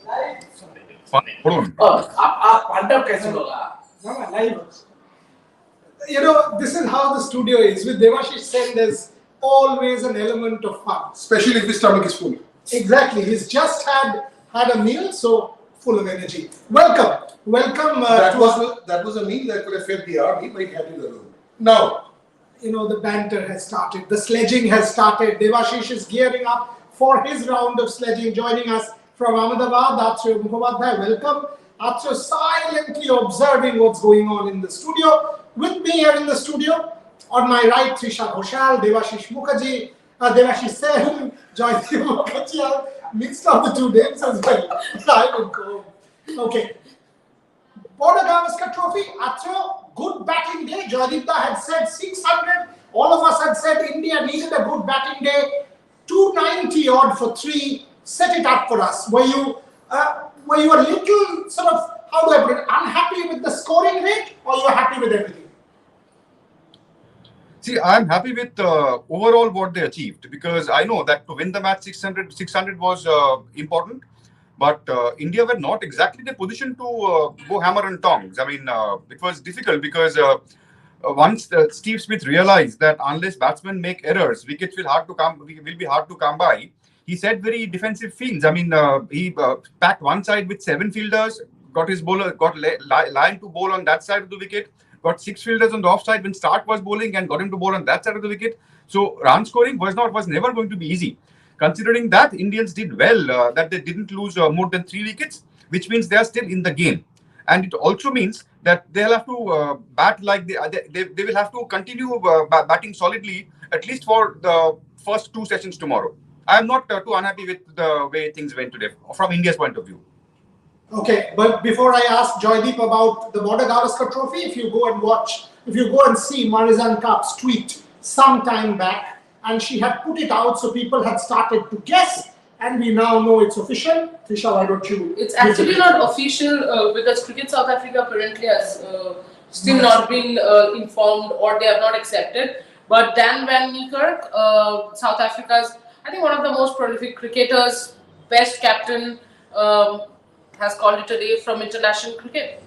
आप पंटअप कैसे होगा? Live. This is how the studio is. With Devashish Sen, there's always an element of fun. Especially if his stomach is full. Exactly. He's just had a meal, so full of energy. Welcome. That was a meal that could have fed the army, but he had it alone. Now, the banter has started. The sledging has started. Devashish is gearing up for his round of sledging. Joining us from Ahmedabad, Atsyo Mukhopadhyay. Welcome. Atsyo silently observing what's going on in the studio. With me here in the studio, on my right, Trisha Ghoshal, Devashish Mukherjee, Devashish Sen, Joydeep Mukherjee. I mixed up the two names as well. I would go. Okay. Border Gavaskar Trophy, Atsyo, good batting day. Joydeep had said 600. All of us had said India needed a good batting day. 290 odd for 3. Set it up for us. Were you a little sort of, how do I put it, unhappy with the scoring rate, or you were happy with everything? See, I'm happy with overall what they achieved, because I know that to win the match 600 was important, but India were not exactly in a position to go hammer and tongs. I mean, it was difficult because once Steve Smith realized that unless batsmen make errors, wickets will be hard to come by. He set very defensive fields. I mean, he packed one side with 7 fielders, got his bowler, got Lyon to bowl on that side of the wicket, got 6 fielders on the offside when Stark was bowling and got him to bowl on that side of the wicket. So run scoring was never going to be easy. Considering that, Indians did well, that they didn't lose more than 3 wickets, which means they are still in the game. And it also means that they'll have to bat like they will have to continue batting solidly, at least for the first 2 sessions tomorrow. I'm not too unhappy with the way things went today, from India's point of view. Okay, but before I ask Joydeep about the Border Gavaskar Trophy, if you go and see Marizan Kapp's tweet some time back, and she had put it out, so people had started to guess, and we now know it's official. Trisha, why don't you? It's actually not official because Cricket South Africa currently has still not been informed, or they have not accepted. But Dan Van Niekerk, South Africa's, I think, one of the most prolific cricketers, best captain, has called it a day from international cricket.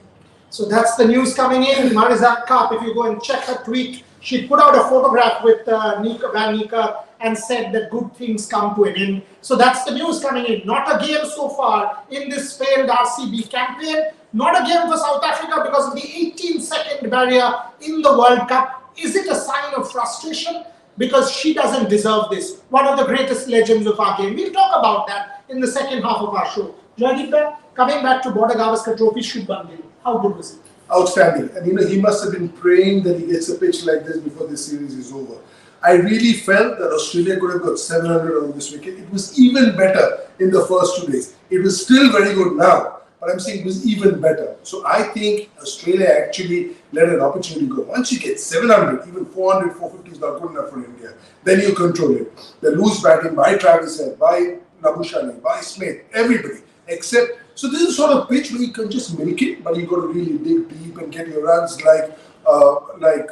So that's the news coming in. Marizan Kapp, if you go and check her tweet, she put out a photograph with Van Niekerk and said that good things come to an end. So that's the news coming in. Not a game so far in this failed RCB campaign. Not a game for South Africa because of the 18-second barrier in the World Cup. Is it a sign of frustration? Because she doesn't deserve this. One of the greatest legends of our game. We'll talk about that in the second half of our show. Joydeep, coming back to Border Gavaskar Trophy, Shubman Gill. How good was it? Outstanding. And he must have been praying that he gets a pitch like this before this series is over. I really felt that Australia could have got 700 on this wicket. It was even better in the first 2 days. It was still very good now, but I'm saying it was even better. So I think Australia actually let an opportunity go. Once you get 700, even 400, 450 is not good enough for India. Then you control it. The loose batting by Travis Head, by Nabushani, by Smith, everybody, except, so this is sort of pitch where you can just milk it, but you got to really dig deep and get your runs like Usman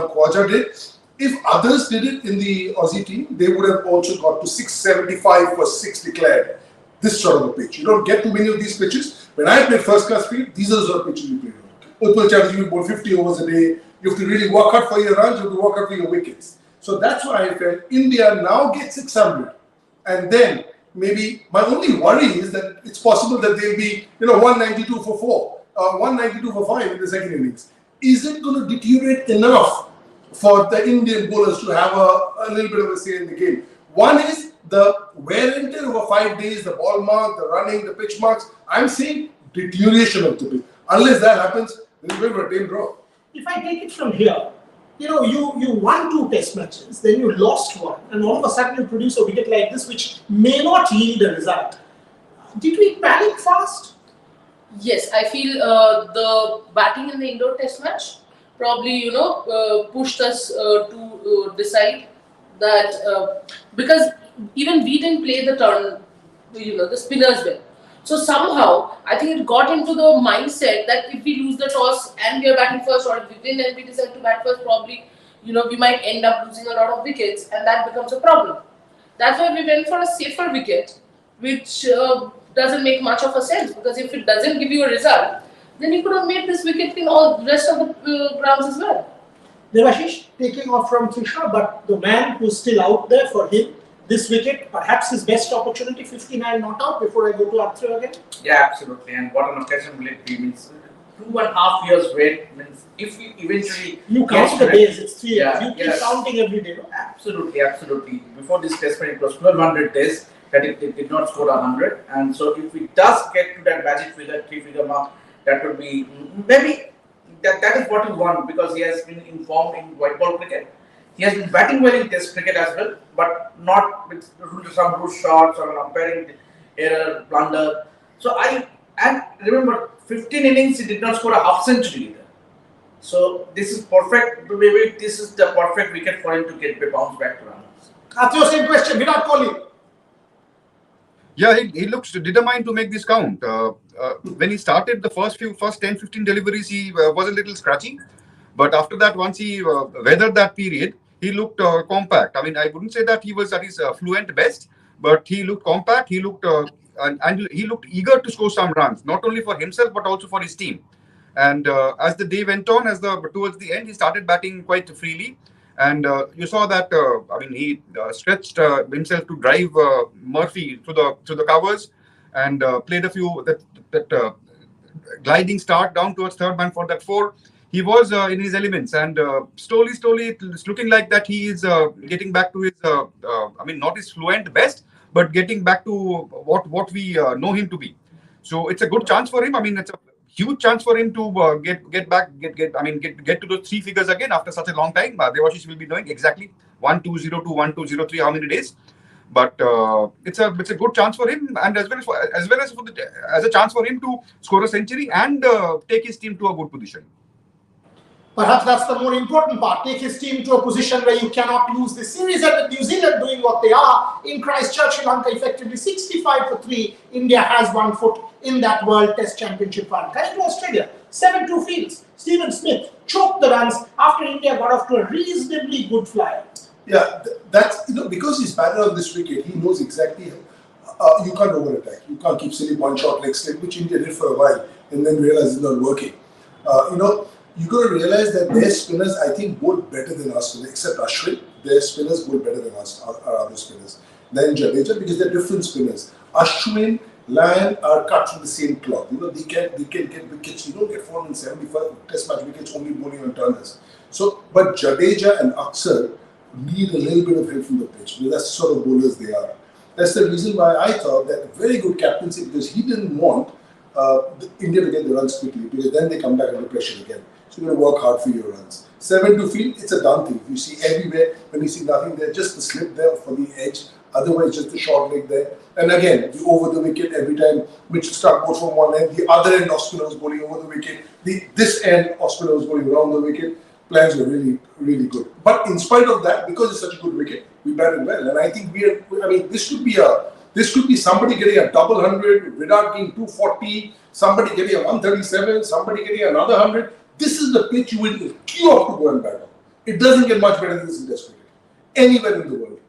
Khawaja did. If others did it in the Aussie team, they would have also got to 675 for 6 declared. This sort of a pitch. You don't get too many of these pitches. When I played first class cricket, these are the sort of pitches you play on. Utpal Chatterjee will bowl 50 overs a day. You have to really work hard for your runs, you have to work hard for your wickets. So that's why I felt India now gets 600. And then maybe my only worry is that it's possible that they'll be 192 for 4, 192 for 5 in the second innings. Is it going to deteriorate enough for the Indian bowlers to have a little bit of a say in the game? One is the wear and tear over 5 days, the ball mark, the running, the pitch marks. I'm saying deterioration of the pitch. Unless that happens, then we're going to tame draw. If I take it from here, you won 2 test matches, then you lost 1, and all of a sudden you produce a wicket like this, which may not yield a result. Did we panic fast? Yes, I feel the batting in the indoor test match probably, pushed us to decide that because even we didn't play the turn, the spinners well. So somehow, I think it got into the mindset that if we lose the toss and we are batting first, or if we win and we decide to bat first, probably, we might end up losing a lot of wickets, and that becomes a problem. That's why we went for a safer wicket, which doesn't make much of a sense, because if it doesn't give you a result, then you could have made this wicket in all the rest of the grounds as well. Devashish taking off from Trisha, but the man who's still out there for him, this wicket, perhaps his best opportunity, 59 not out, before I go to Arthur again. Yeah, absolutely. And what an occasion will it be? Means 2.5 years wait. Means if you eventually You count the days, it's 3 years. Yeah, You keep yes. counting every day. No? Absolutely, absolutely. Before this test match, it was 1200 days that it did not score 100. And so if it does get to that magic figure, 3-figure mark, that would be maybe that is what he want, because he has been informed in white ball cricket. He has been batting well in test cricket as well, but not with some loose shots or an umpiring error, blunder. So and remember, 15 innings he did not score a half century either. So this is perfect. Maybe this is the perfect wicket for him to get bounce back to runs. Arthur, same question. Virat Kohli. Yeah, he looks determined to make this count. When he started the first 10-15 deliveries, he was a little scratchy. But after that, once he weathered that period, he looked compact. I mean, I wouldn't say that he was at his fluent best, but he looked compact. He looked and he looked eager to score some runs, not only for himself but also for his team. And as the day went on, towards the end, he started batting quite freely. And you saw that. I mean, he stretched himself to drive Murphy to the covers, and played a few that gliding start down towards third man for that 4. He was in his elements, and slowly, it's looking like that he is getting back to his. I mean, not his fluent best, but getting back to what we know him to be. So it's a good chance for him. I mean, it's a huge chance for him to get to those 3 figures again after such a long time. Devashish will be knowing exactly 1202, 1203 how many days, but it's a good chance for him, and as well as a chance for him to score a century and take his team to a good position. Perhaps that's the more important part. Take his team to a position where you cannot lose this series. And with New Zealand doing what they are in Christchurch, Sri Lanka effectively 65 for 3. India has 1 foot in that World Test Championship run. Coming to Australia, 7-2 fields. Stephen Smith choked the runs after India got off to a reasonably good flyer. Yeah, that's, because he's batted on this wicket, he knows exactly you can't over-attack. You can't keep silly one-shot leg slip, which India did for a while, and then realize it's not working. You got to realize that their spinners, I think, bowl better than our spinners, except Ashwin. Their spinners bowl better than us, our other spinners. Then Jadeja, because they're different spinners. Ashwin, Lyon are cut from the same cloth. They can get wickets. You don't get 475 test match wickets only bowling on turners. So, but Jadeja and Akshar need a little bit of help from the pitch, because that's the sort of bowlers they are. That's the reason why I thought that very good captaincy, because he didn't want India to get the runs quickly, because then they come back under pressure again. So you've got to work hard for your runs. 7-2 field, it's a done thing. You see everywhere, when you see nothing there, just the slip there for the edge, otherwise just the short leg there. And again, you over the wicket every time Mitchell Stark goes from one end, the other end off-spinner was bowling over the wicket, this end off-spinner was bowling around the wicket. Plans were really, really good. But in spite of that, because it's such a good wicket, we batted well. And I think this could be somebody getting a double 100, Virat getting 240, somebody getting a 137, somebody getting another 100. This is the pitch you will queue up to go and bat on. It doesn't get much better than this in Test cricket, anywhere in the world.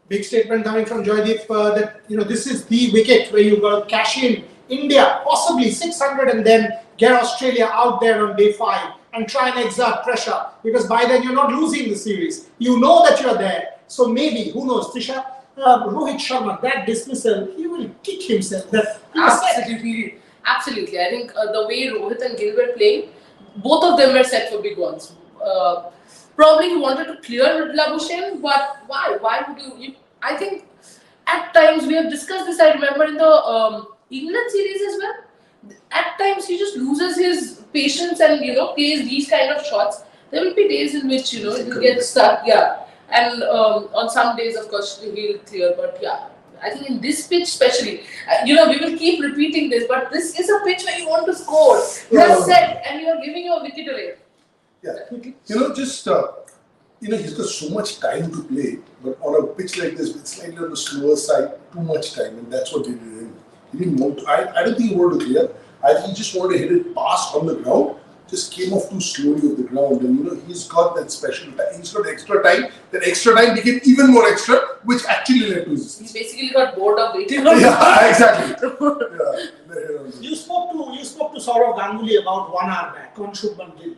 Big statement coming from Joydeep that this is the wicket where you've got to cash in India, possibly 600, and then get Australia out there on day 5 and try and exert pressure, because by then you're not losing the series. You know that you're there. So maybe, who knows, Trisha, Rohit Sharma, that dismissal, he will kick himself. Absolutely. I think the way Rohit and Gill were playing, both of them were set for big ones. Probably he wanted to clear Labuschagne, but why? Why would you? I think at times we have discussed this. I remember in the England series as well. At times he just loses his patience and plays these kind of shots. There will be days in which you get stuck. Yeah, and on some days, of course, he'll clear. But yeah, I think in this pitch especially, we will keep repeating this, but this is a pitch where you want to score. You're set and you're giving your wicket away. Yeah, he's got so much time to play, but on a pitch like this, it's slightly on the slower side, too much time, and that's what they did. He didn't want to, I don't think he wanted to clear. I think he just wanted to hit it past on the ground, just came off too slowly off the ground, and he's got that special time. He's got extra time. That extra time became even more extra, which actually led to his. He basically got bored of waiting. On Yeah, exactly. Yeah. You spoke to Saurav Ganguly about 1 hour back on Shubman Gill.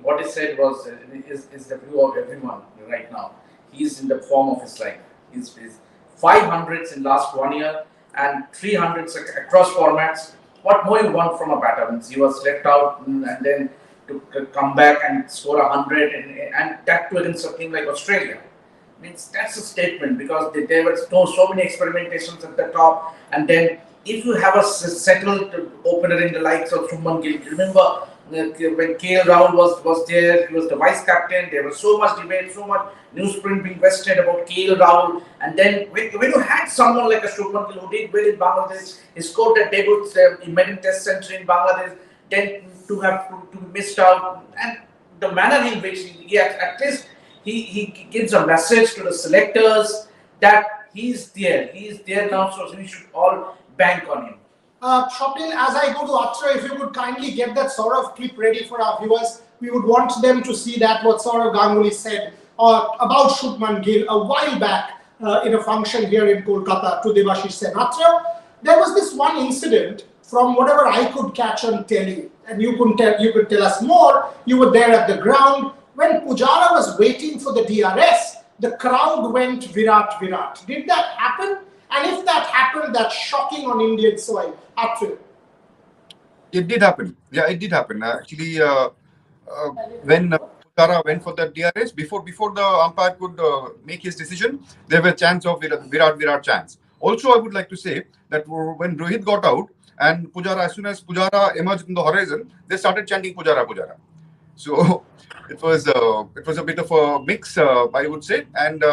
What he said was is the view of everyone right now. He's in the form of his life. He's 500s in last 1 year and 300s across formats. What more you want from a batter? Means he was left out and then to come back and score 100 and that too against a team like Australia. Means that's a statement because there were so many experimentations at the top, and then if you have a settled opener in the likes of Shubman Gill, remember when KL Rahul was there, he was the vice captain. There was so much debate, so much newsprint being questioned about KL Rahul, and then when you had someone like a Shubman Gill who did well in Bangladesh, he scored a debut, he made a test century in Bangladesh, then to have to missed out, and the manner in which he at least he gives a message to the selectors that he's there now, so we should all bank on him. Swapnil, as I go to Atra, if you would kindly get that Saurav clip ready for our viewers, we would want them to see that what Saurav Ganguly said about Shubman Gill a while back in a function here in Kolkata to Debashish Sen. Atra, there was this one incident from whatever I could catch on telly, and you could tell us more. You were there at the ground. When Pujara was waiting for the DRS, the crowd went Virat, Virat. Did that happen? And if that happened, that's shocking on Indian soil. Atra. It did happen. Yeah, it did happen. Actually, when Pujara went for the DRS, before the umpire could make his decision, there were chants of Virat chants. Also, I would like to say that when Rohit got out and Pujara, as soon as Pujara emerged in the horizon, they started chanting Pujara. So it was a bit of a mix, I would say. And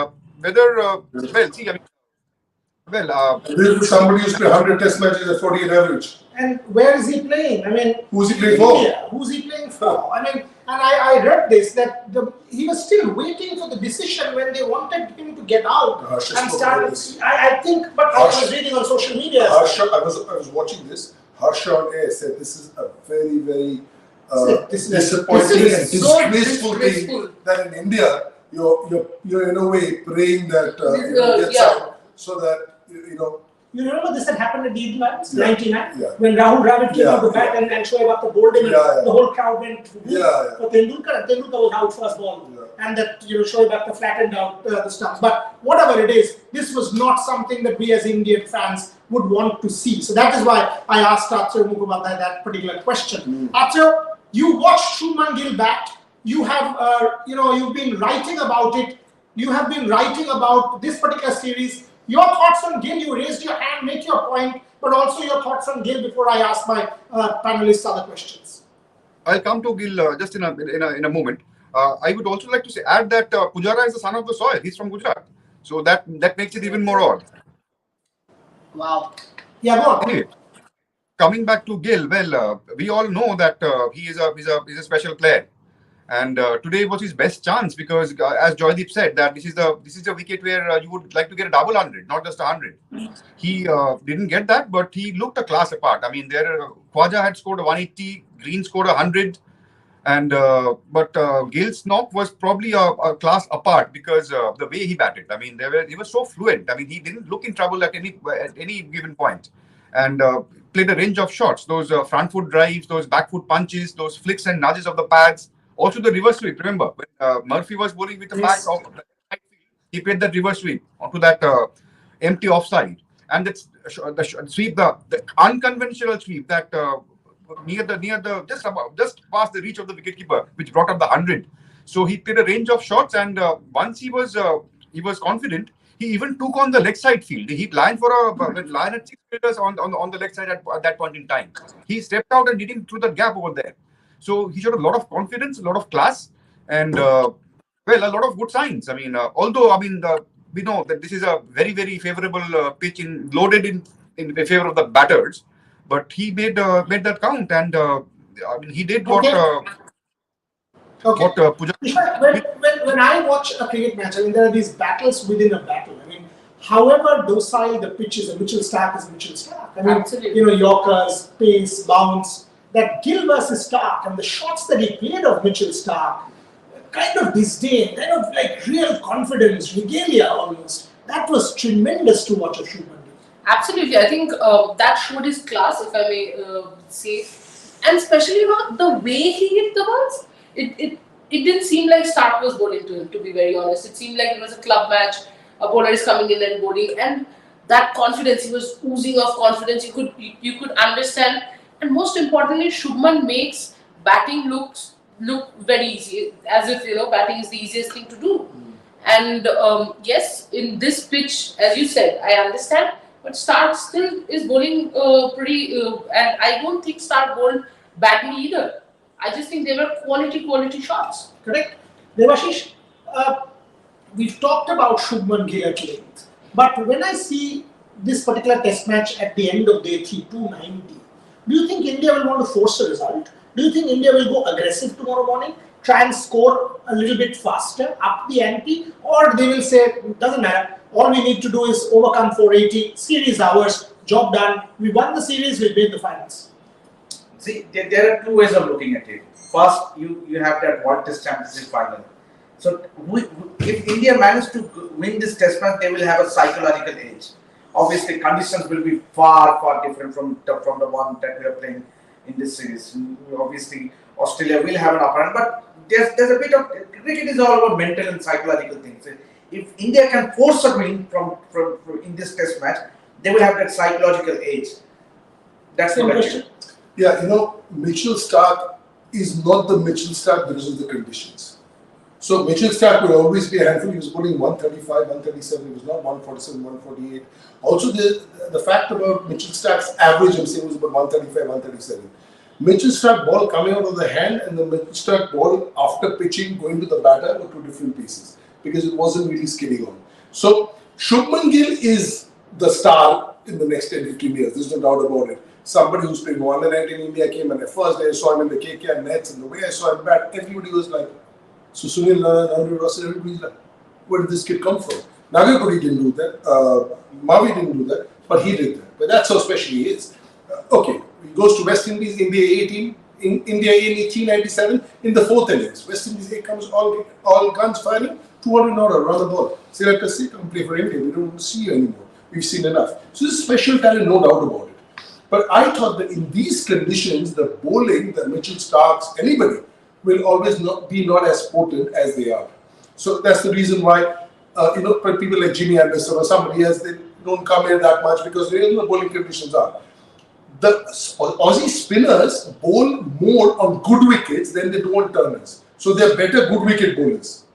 Somebody used to play 100 test matches at 48 average. And where is he playing? I mean, who's he playing for? India. Who's he playing for? I mean, and I read this that he was still waiting for the decision when they wanted him to get out and start. I think, but I was reading on social media. Harsha, I was watching this. Harsha on air said this is a very, very disappointing and disgraceful thing that in India you're in a way praying that gets out so that You remember this had happened at the Indian Lions, 99, when Rahul Dravid came to the bat and Shoaib Akhtar bowled him, and the whole crowd went for Tendulkar, and Tendulkar was out first ball, and that Shoaib Akhtar flattened out the stumps. But whatever it is, this was not something that we as Indian fans would want to see. So that is why I asked Akshay Mukhopadhyay that particular question. Akshay, you watched Shubman Gill bat. You have, you've been writing about it. You have been writing about this particular series. Your thoughts on Gill, you raised your hand, make your point, but also your thoughts on Gill before I ask my panelists other questions. I'll come to Gill just in a moment. I would also like to add that Pujara is the son of the soil. He's from Gujarat. So that makes it even more odd. Wow. Yeah, go on. Anyway, coming back to Gill, well, we all know that he is a special player. And today was his best chance because, as Joydeep said, that this is the wicket where you would like to get a double 100, not just 100. He didn't get that, but he looked a class apart. I mean, Khwaja had scored a 180, Green scored 100, and but Gill's knock was probably a class apart because the way he batted. I mean, he was so fluent. I mean, he didn't look in trouble at any given point, and played a range of shots. Those front foot drives, those back foot punches, those flicks and nudges of the pads. Also the reverse sweep. Remember, when Murphy was bowling with the back of the right field, he played that reverse sweep onto that empty offside, and that's the sweep, the unconventional sweep that near the just past the reach of the wicketkeeper, which brought up the 100. So he played a range of shots, and once he was confident, he even took on the leg side field. He lined at 6 meters on the leg side at that point in time. He stepped out and did him through the gap over there. So he showed a lot of confidence, a lot of class, and a lot of good signs. I mean, we know that this is a very, very favorable pitch loaded in favor of the batters, but he made that count, and he did what. When I watch a cricket match, I mean, there are these battles within a battle. I mean, however docile the pitch is, a Mitchell Stark is Mitchell Stark. I mean, Yorkers, pace, bounce. that Gill versus Stark and the shots that he played of Mitchell Stark, kind of disdain, kind of like real confidence, regalia almost. That was tremendous to watch of Shubman Gill. Absolutely, I think that showed his class, if I may say, and especially the way he hit the balls. It didn't seem like Stark was bowling to him. To be very honest, it seemed like it was a club match. A bowler is coming in and bowling, and that confidence, he was oozing of confidence. You could understand, and most importantly, Shubman makes batting look very easy, as if batting is the easiest thing to do. And yes, in this pitch, as you said, I understand, but Stark still is bowling pretty, and I don't think Stark bowled badly either. I just think they were quality shots. Correct? Devashish, we've talked about Shubman Gill at length, but when I see this particular test match at the end of day 3, 290, do you think India will want to force a result? Do you think India will go aggressive tomorrow morning, try and score a little bit faster, up the ante, or they will say, doesn't matter, all we need to do is overcome 480, series ours, job done, we won the series, we made the finals? See, there are two ways of looking at it. First, you have that World Test Championship final. So, if India manages to win this test match, they will have a psychological edge. Obviously, conditions will be far different from the one that we are playing in this series. Obviously, Australia will have an upper hand, but there's a bit of cricket is all about mental and psychological things. If India can force a win from in this test match, they will have that psychological edge. That's the question. Yeah, Mitchell Stark is not the Mitchell Stark because of the conditions. So Mitchell Stark will always be a handful. He was bowling 135, 137. He was not 147, 148. Also, the fact about Mitchell Stark's average, I'm saying, was about 135, 137. Mitchell Stark ball coming out of the hand and the Mitchell Stark ball after pitching going to the batter were two different pieces because it wasn't really skidding on. So Shubman Gill is the star in the next 10, 15 years. There's no doubt about it. Somebody who's playing one night in India came, and the first day I saw him in the KKR nets, and the way I saw him bat, everybody was like, so Sunil Narendra Russell, everybody's like, where did this kid come from? Nagakuri didn't do that, Mavi didn't do that, but he did that. But that's how special he is. Okay, he goes to West Indies, India 18, India in 1897, in the fourth innings. West Indies, here comes all guns firing, 200 not a run the ball. Say, let us see, come play for India, we don't want to see you anymore. We've seen enough. So this is special talent, no doubt about it. But I thought that in these conditions, the bowling, the Mitchell Starks, anybody, will always not be as potent as they are. So that's the reason why, people like Jimmy Anderson or somebody else, they don't come here that much because the bowling conditions are. The Aussie spinners bowl more on good wickets than they do on turners. So they're better good wicket bowlers.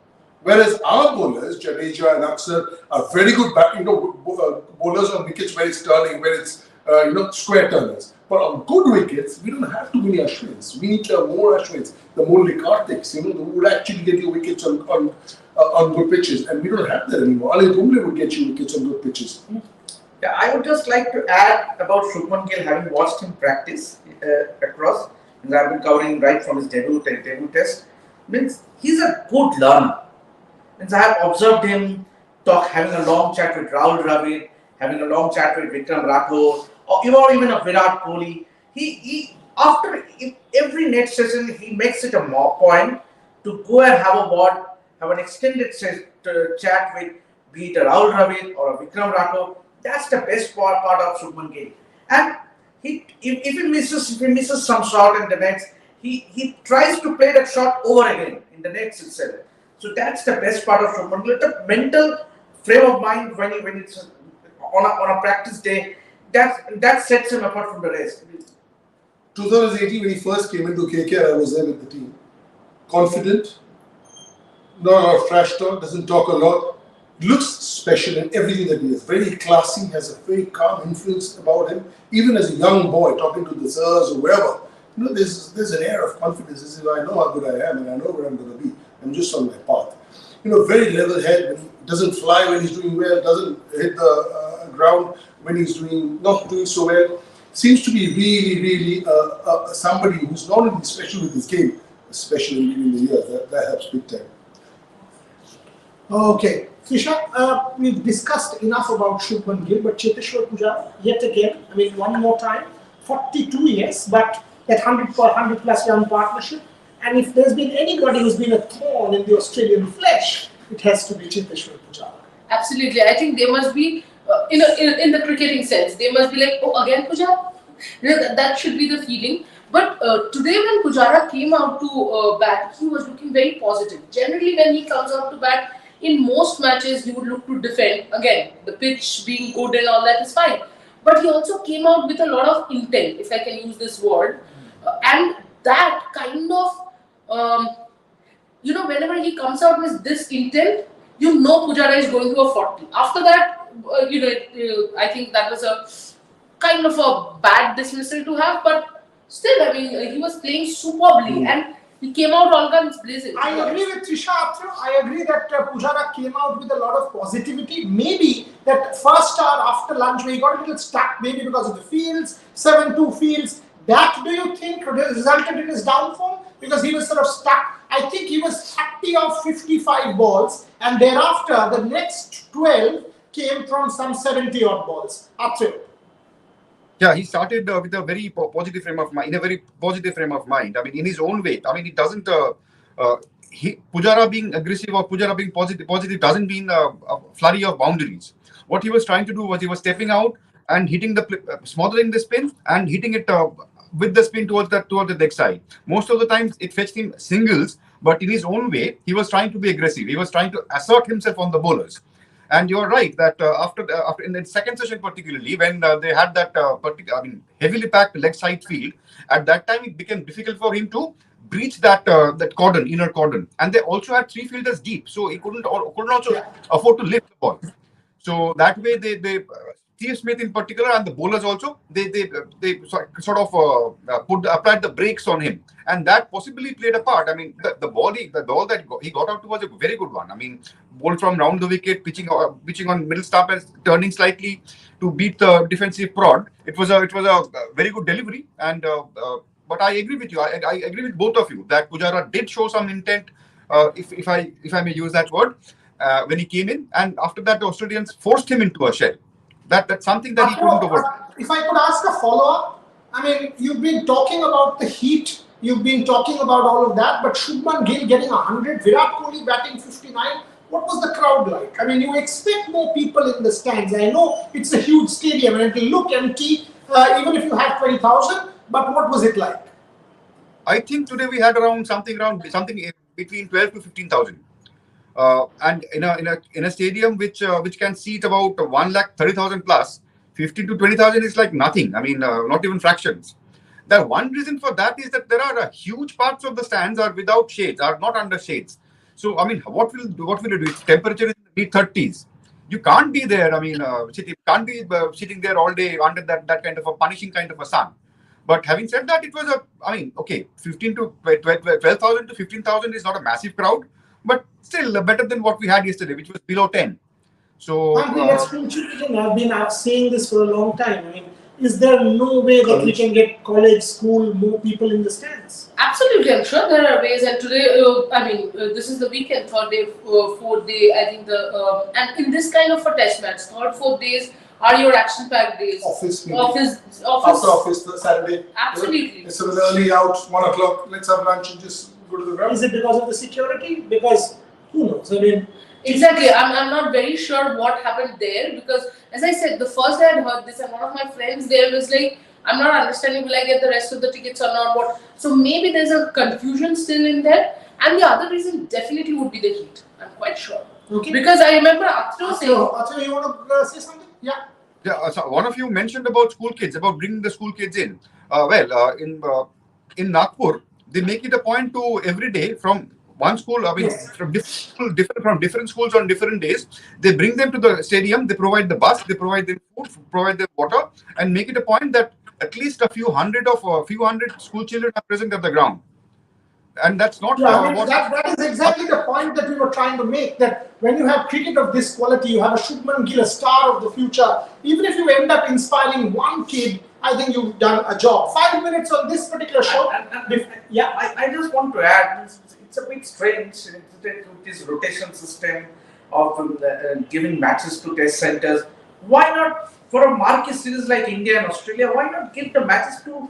Whereas our bowlers, Jadeja and Aksar, are very good bowlers on wickets where it's turning, where it's square turners. But on good wickets, we don't have too many Ashwins. We need to have more Ashwins, the more Kartiks, who would actually get you wickets on good pitches. And we don't have that anymore. Ali Kumble would get you wickets on good pitches. Yeah, I would just like to add about Shubman Gill, having watched him practice across, and I've been covering right from his debut test. Means he's a good learner. Means I have observed him having a long chat with Rahul Dravid, having a long chat with Vikram Rathore, or even a Virat Kohli. He after every net session, he makes it a point to go and have an extended chat with be it a Rahul Dravid or a Vikram Rathore. That's the best part of Shubman Gill. And if he misses some shot in the nets, he tries to play that shot over again in the nets itself. So that's the best part of Shubman Gill. The mental frame of mind when it's on a practice day, that sets him apart from the rest. 2018, when he first came into KKR, I was there with the team. Confident, not a lot of trash talk, doesn't talk a lot. Looks special in everything that he is. Very classy, has a very calm influence about him. Even as a young boy, talking to the sirs or whoever, there's an air of confidence. He says, I know how good I am and I know where I'm going to be. I'm just on my path. Very level head. When he doesn't fly when he's doing well, doesn't hit the ground when he's not doing so well. Seems to be really somebody who's not only special with his game, especially in the years. That helps big time. Okay. Krisha, we've discussed enough about Shubman Gill, but Cheteshwar Pujara, yet again, one more time, 42 yes, but that 100 for 100 plus run partnership. And if there's been anybody who's been a thorn in the Australian flesh, it has to be Cheteshwar Pujara. Absolutely. I think they must be, in the cricketing sense, they must be like, oh, again Pujara? That should be the feeling. But today when Pujara came out to bat, he was looking very positive. Generally when he comes out to bat, in most matches he would look to defend. Again, the pitch being good and all that is fine. But he also came out with a lot of intent, if I can use this word. And that kind of, whenever he comes out with this intent, Pujara is going to a 40. After that, I think that was a kind of a bad dismissal to have, but still, I mean, he was playing superbly and he came out all guns blazing. I agree with Trisha. I agree that Pujara came out with a lot of positivity. Maybe that first hour after lunch where he got a little stuck, maybe because of the fields, 7-2 fields. That, do you think, resulted in his downfall? Because he was sort of stuck. I think he was 30 of 55 balls, and thereafter the next 12 came from some 70 odd balls. Atul. Yeah, he started with a very positive frame of mind. In a very positive frame of mind. I mean, in his own way. I mean, it doesn't. Pujara being aggressive or Pujara being positive doesn't mean a flurry of boundaries. What he was trying to do was he was stepping out and hitting smothering the spin and hitting it with the spin towards the leg side. Most of the times it fetched him singles, but in his own way, he was trying to be aggressive. He was trying to assert himself on the bowlers. And you're right that after in the second session particularly, when they had that heavily packed leg side field, at that time it became difficult for him to breach that inner cordon, and they also had 3 fielders deep, so he couldn't also afford to lift the ball. So that way they Steve Smith in particular and the bowlers also they sort of applied the brakes on him, and that possibly played a part. I mean, the ball that he got out to was a very good one. I mean, ball from round the wicket, pitching on middle stump and turning slightly to beat the defensive prod. It was a very good delivery, and but I agree with you. I agree with both of you that Pujara did show some intent, if I may use that word, when he came in, and after that the Australians forced him into a shell. That's something that he couldn't overcome. If I could ask a follow-up, I mean, you've been talking about the heat, you've been talking about all of that, but Shubman Gill getting 100, Virat Kohli batting 59, what was the crowd like? I mean, you expect more people in the stands. I know it's a huge stadium and it will look empty, even if you have 20,000, but what was it like? I think today we had something between 12 to 15,000. And in a stadium which can seat about 130,000 plus, 15 to 20,000 is like nothing. I mean, not even fractions. The one reason for that is that there are huge parts of the stands are without shades, are not under shades. So I mean, what will it do? Its temperature is in the mid-30s. You can't be there. I mean, you can't be sitting there all day under that kind of a punishing kind of a sun. But having said that, it was 15 to 12,000 to 15,000 is not a massive crowd, but still better than what we had yesterday, which was below 10. So I've been saying this for a long time. I mean, is there no way that we can get college, school, more people in the stands? Absolutely, I'm sure there are ways. And today, this is the weekend, third day, fourth day. I think and in this kind of a test match, third, 4th days are your action-packed days. Office. After office, the Saturday. Absolutely. Instead of early out, 1 o'clock, let's have lunch and just go to the ground. Is it because of the security? Because who knows? I mean, exactly. I'm not very sure what happened there, because as I said, the first day I had heard this, and one of my friends there was like, I'm not understanding, will I get the rest of the tickets or not? What? So maybe there's a confusion still in there. And the other reason definitely would be the heat. I'm quite sure. okay. Because I remember Atro saying, Atro, you want to say something? Yeah. Yeah, so one of you mentioned about school kids, about bringing the school kids in. In Nagpur, they make it a point to every day from one school, from different schools on different days, they bring them to the stadium, they provide the bus, they provide them food, provide them water, and make it a point that at least a few hundred school children are present at the ground. And that's not that is exactly the point that we were trying to make, that when you have cricket of this quality, you have a Shubman Gill, a star of the future. Even if you end up inspiring one kid, I think you've done a job. 5 minutes on this particular show. I just want to add, it's a bit strange with this rotation system of giving matches to test centers. Why not, for a marquee series like India and Australia, why not give the matches to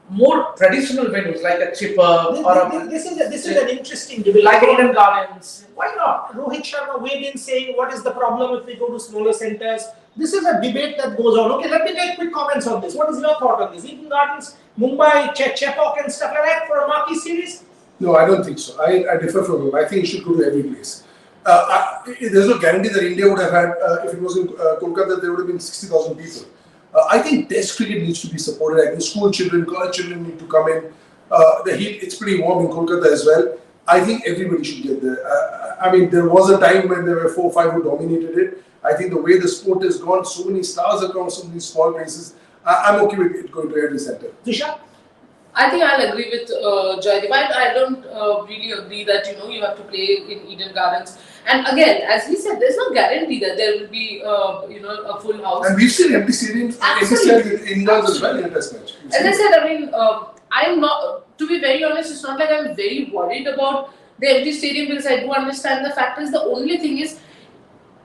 more traditional venues like a chipper or This is an interesting debate. like Eden Gardens. Why not? Rohit Sharma weighed in saying, what is the problem if we go to smaller centers? This is a debate that goes on. Okay, let me take quick comments on this. What is your thought on this? Eden Gardens, Mumbai, Chepauk and stuff like that for a marquee series? No, I don't think so. I differ from him. I think it should go to every place. There's no guarantee that India would have had, if it was in Kolkata, there would have been 60,000 people. I think Test cricket needs to be supported. I think school children, college children need to come in. The heat, it's pretty warm in Kolkata as well. I think everybody should get there. I mean, there was a time when there were 4 or 5 who dominated it. I think the way the sport has gone, so many stars have come from these small places. I'm okay with it going to every center. Disha? I think I'll agree with Joydeep. I don't really agree that you have to play in Eden Gardens. And again, as he said, there's no guarantee that there will be a full house. And we've seen empty stadiums, empty stands in England as well in a test match. As I said, I mean, I'm not. To be very honest, it's not like I'm very worried about the empty stadium because I do understand the factors. The only thing is,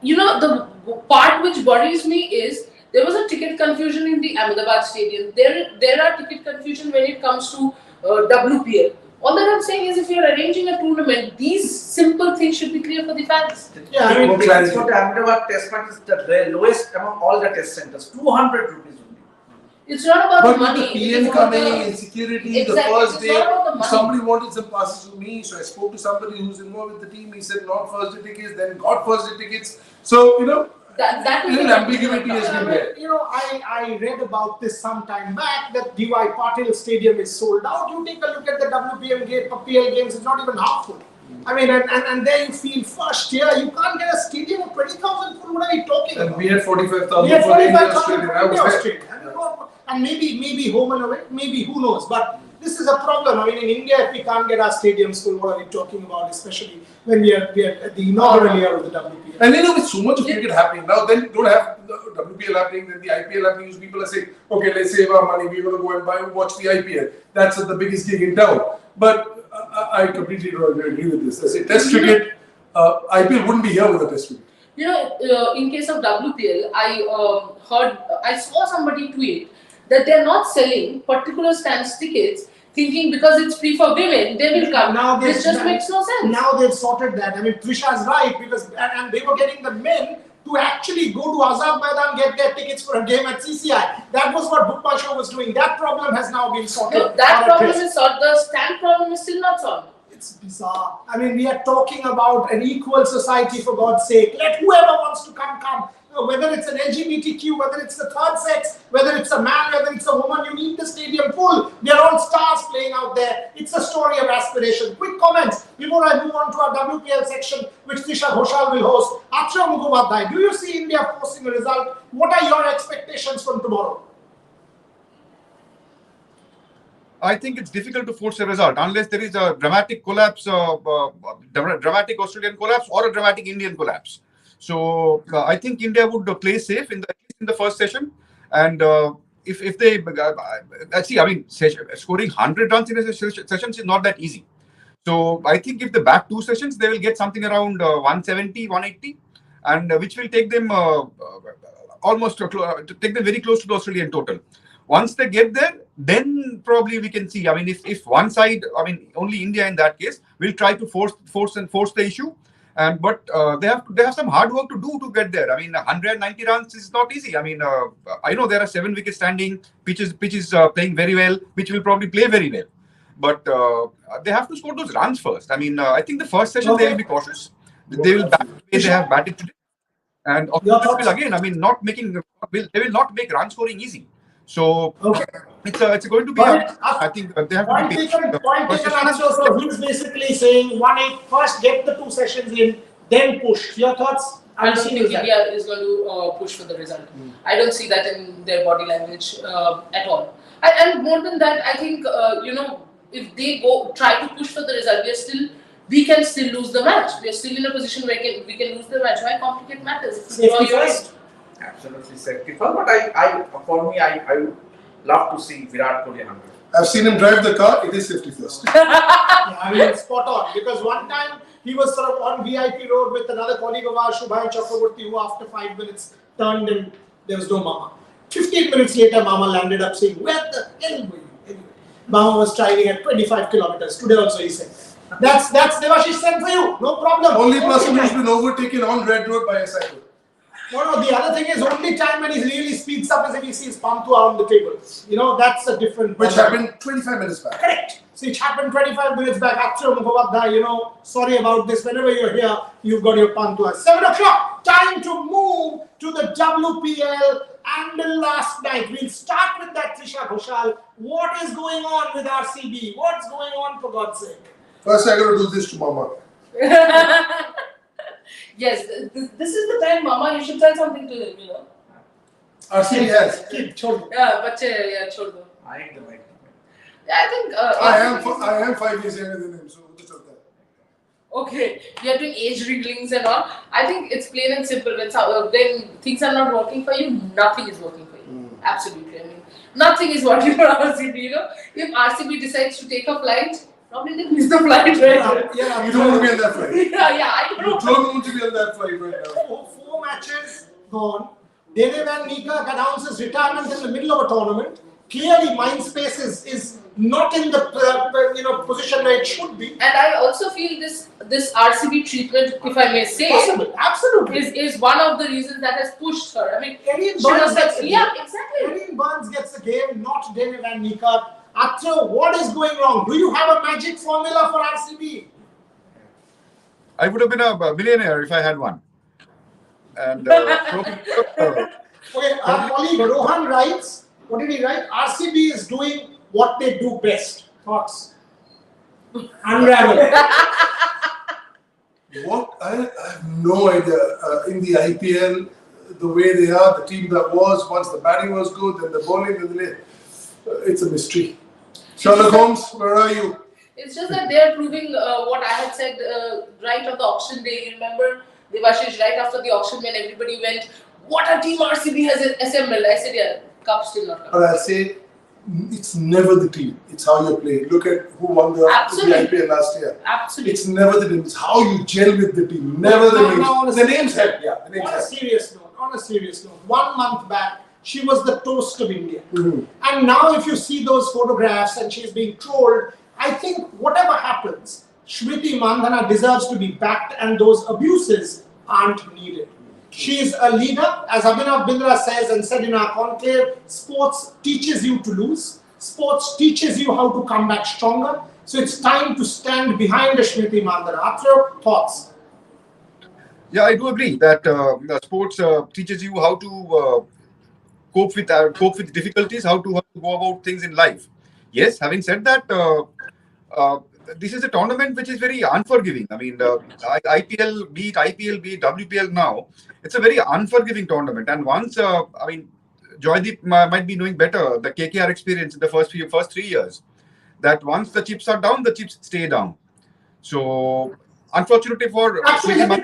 the part which worries me is there was a ticket confusion in the Ahmedabad stadium. There are ticket confusion when it comes to WPL. All that I'm saying is if you're arranging a tournament, these simple things should be clear for the fans. Yeah, I mean, That's what the Ahmedabad test match is the lowest among all the test centers. 200 rupees only. It's not about But the money. with the it is PN about coming the- and security, Exactly, the first it's day, not about the money. somebody wanted some passes to me, so I spoke to somebody who's involved with the team. He said not first day tickets, then got first day tickets. So that is little the ambiguity has been there. I read about this some time back that DY Patil Stadium is sold out. You take a look at the WPL games, it's not even half full. I mean, and there you feel first year, you can't get a stadium of 20,000 full. What are we talking And about? we had 45,000 We had for the India 45,000 Australia. for I India was there. Australia. And maybe home and away, maybe who knows. But this is a problem. I mean, in India, if we can't get our stadiums full, what are we talking about? Especially when we are at the inaugural year of the WPL. And with so much of cricket happening now, then you don't have the WPL happening, then the IPL happening. People are saying, okay, let's save our money. We're going to go and watch the IPL. That's the biggest gig in town. But I completely don't agree with this. I say Test cricket, IPL wouldn't be here with a Test cricket. In case of WPL, I saw somebody tweet that they're not selling particular stands tickets thinking because it's free for women, they will come. Now This just makes no sense. Now they've sorted that. I mean, Trisha's right because and they were getting the men to actually go to Azad Maidan, get their tickets for a game at CCI. That was what Bookma Show was doing. That problem has now been sorted. No, that problem is solved. The stand problem is still not solved. It's bizarre. I mean, we are talking about an equal society, for God's sake. Let whoever wants to come. Whether it's an LGBTQ, whether it's the third sex, whether it's a man, whether it's a woman, you need the stadium full. They're all stars playing out there. It's a story of aspiration. Quick comments before I move on to our WPL section, which Tisha Ghoshal will host. Achha Mukhopadhyay, do you see India forcing a result? What are your expectations from tomorrow? I think it's difficult to force a result unless there is a dramatic collapse, dramatic Australian collapse or a dramatic Indian collapse. So I think India would play safe at least in the first session, and if they see, I mean, scoring 100 runs in a session is not that easy. So I think if they back 2 sessions, they will get something around 170, 180, and which will take them take them very close to the Australian total. Once they get there, then probably we can see. I mean, if one side, I mean, only India in that case, will try to force the issue. But they have some hard work to do to get there. I mean, 190 runs is not easy. I mean, I know there are 7 wickets standing, pitch is playing very well, which will probably play very well. But they have to score those runs first. I mean, I think the first session they will be cautious. They will bat the way they have batted today. And Australia will again, I mean, they will not make run scoring easy. So it's going to be. I think they have to be patient. Point taken. So he's basically saying 1-8 first, get the 2 sessions in, then push. Your thoughts? I don't think India is going to push for the result. I don't see that in their body language at all. And more than that, I think if they try to push for the result, we can still lose the match. We are still in a position where we can lose the match. Why complicate matters? Safety first. Absolutely safety first. But for me, I would love to see Virat Kohli 100. I've seen him drive the car. It is safety first. I mean, spot on. Because one time he was sort of on VIP road with another colleague of ours, Shubhayan Chakraborty, who after 5 minutes turned and there was no mama. 15 minutes later, mama landed up saying, "Where the hell were you?" Anyway, Mama was driving at 25 kilometers. Today also he said. That's Devashish sent for you. No problem. Only person Okay. who's been overtaken on Red Road by a cycle. No, the other thing is only time when he really speeds up is if he sees Pantua on the table. You know, that's a different... Which happened 25 minutes back. Correct. See, it happened 25 minutes back. Akshay Mukhopadhyay, you know, sorry about this. Whenever you're here, you've got your Pantua. 7 o'clock, time to move to the WPL and the last night. We'll start with that, Trisha Ghoshal. What is going on with RCB? What's going on, for God's sake? First, I got to do this to Mama. Yes, this is the time, Mama. You should tell something to him. You know. RCB has. Kid, chod. Yeah, bache, yeah, chhod do. I hate the mic. Yeah, I think. I am 5 years younger than him, so just like that. Okay, you are doing age wrigglings and all. I think it's plain and simple. When things are not working for you, nothing is working for you. Absolutely. I mean, nothing is working for RCB. You know, if RCB decides to take a flight, probably they miss the flight, right? Yeah, You don't want to be on that flight. yeah, I You don't. don't want to be on that flight right now. 4 matches gone. Dene Van Niekerk announces retirement in the middle of a tournament. Clearly, Mindspace is not in the position where it should be. And I also feel this RCB treatment, if I may say, Possible, absolutely. is one of the reasons that has pushed her. I mean, Arian she Burns was gets like, the yeah, game. exactly. Arian Burns gets the game, not Dene Van Niekerk. Atro, what is going wrong? Do you have a magic formula for RCB? I would have been a millionaire if I had one. And Okay, our colleague Rohan writes, what did he write? RCB is doing what they do best. Thoughts? Unravel. What? I have no idea. In the IPL, the way they are, the team that was, once the batting was good, then the bowling, it's a mystery. Sherlock Holmes, where are you? It's just that they are proving what I had said right on the auction day. You remember, Devashish, right after the auction when everybody went, what a team RCB has assembled. I said, yeah, cup still not But coming. I'll say, it's never the team. It's how you play. Look at who won the Absolutely. IPL last year. Absolutely. It's never the team. It's how you gel with the team. Never the names. The names help. Yeah, the names On a help. serious note, 1 month back, she was the toast of India. Mhm. And now if you see those photographs and she's being trolled, I think whatever happens, Smriti Mandhana deserves to be backed and those abuses aren't needed. She is a leader, as Abhinav Bindra says and said in our conclave, sports teaches you to lose. Sports teaches you how to come back stronger. So it's time to stand behind Smriti Mandhana. After thoughts? yeah, I do agree that sports teaches you how to cope with difficulties, how to go about things in life. Yes, having said that, this is a tournament which is very unforgiving. I mean, IPL, be it WPL now, it's a very unforgiving tournament. And once, Joydeep might be knowing better the KKR experience in the first 3 years, that once the chips are down, the chips stay down. So, unfortunately for Absolutely.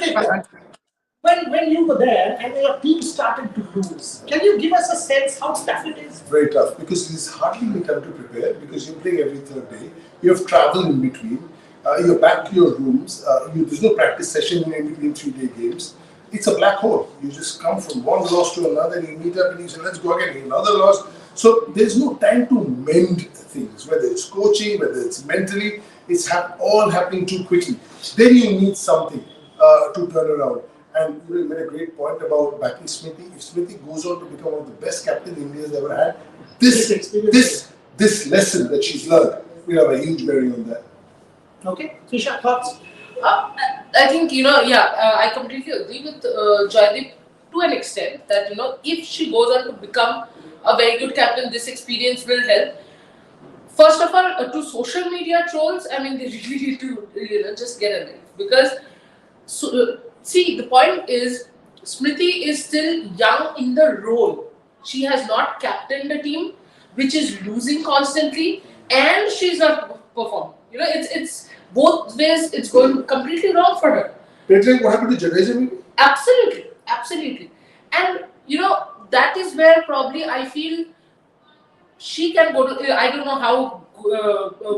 When you were there and your team started to lose, can you give us a sense how tough it is? Very tough because there's hardly any time to prepare because you're playing every third day. You have travel in between. You're back to your rooms. There's no practice session in between 3-day games. It's a black hole. You just come from one loss to another and you meet up and you say, let's go again, another loss. So there's no time to mend things, whether it's coaching, whether it's mentally, it's all happening too quickly. Then you need something to turn around. And you made a great point about backing Smriti. If Smriti goes on to become one of the best captains India's ever had, this lesson that she's learned will have a huge bearing on that. Okay, Trisha, thoughts? I think, I completely agree with Joydeep to an extent that, if she goes on to become a very good captain, this experience will help. First of all, to social media trolls, I mean, they really need to, just get a life. Because, see, the point is, Smriti is still young in the role. She has not captained the team, which is losing constantly, and she's not performing. It's both ways, it's going completely wrong for her. Like what happened to Jadeja maybe? Absolutely. And, that is where probably I feel she can go to, I don't know how,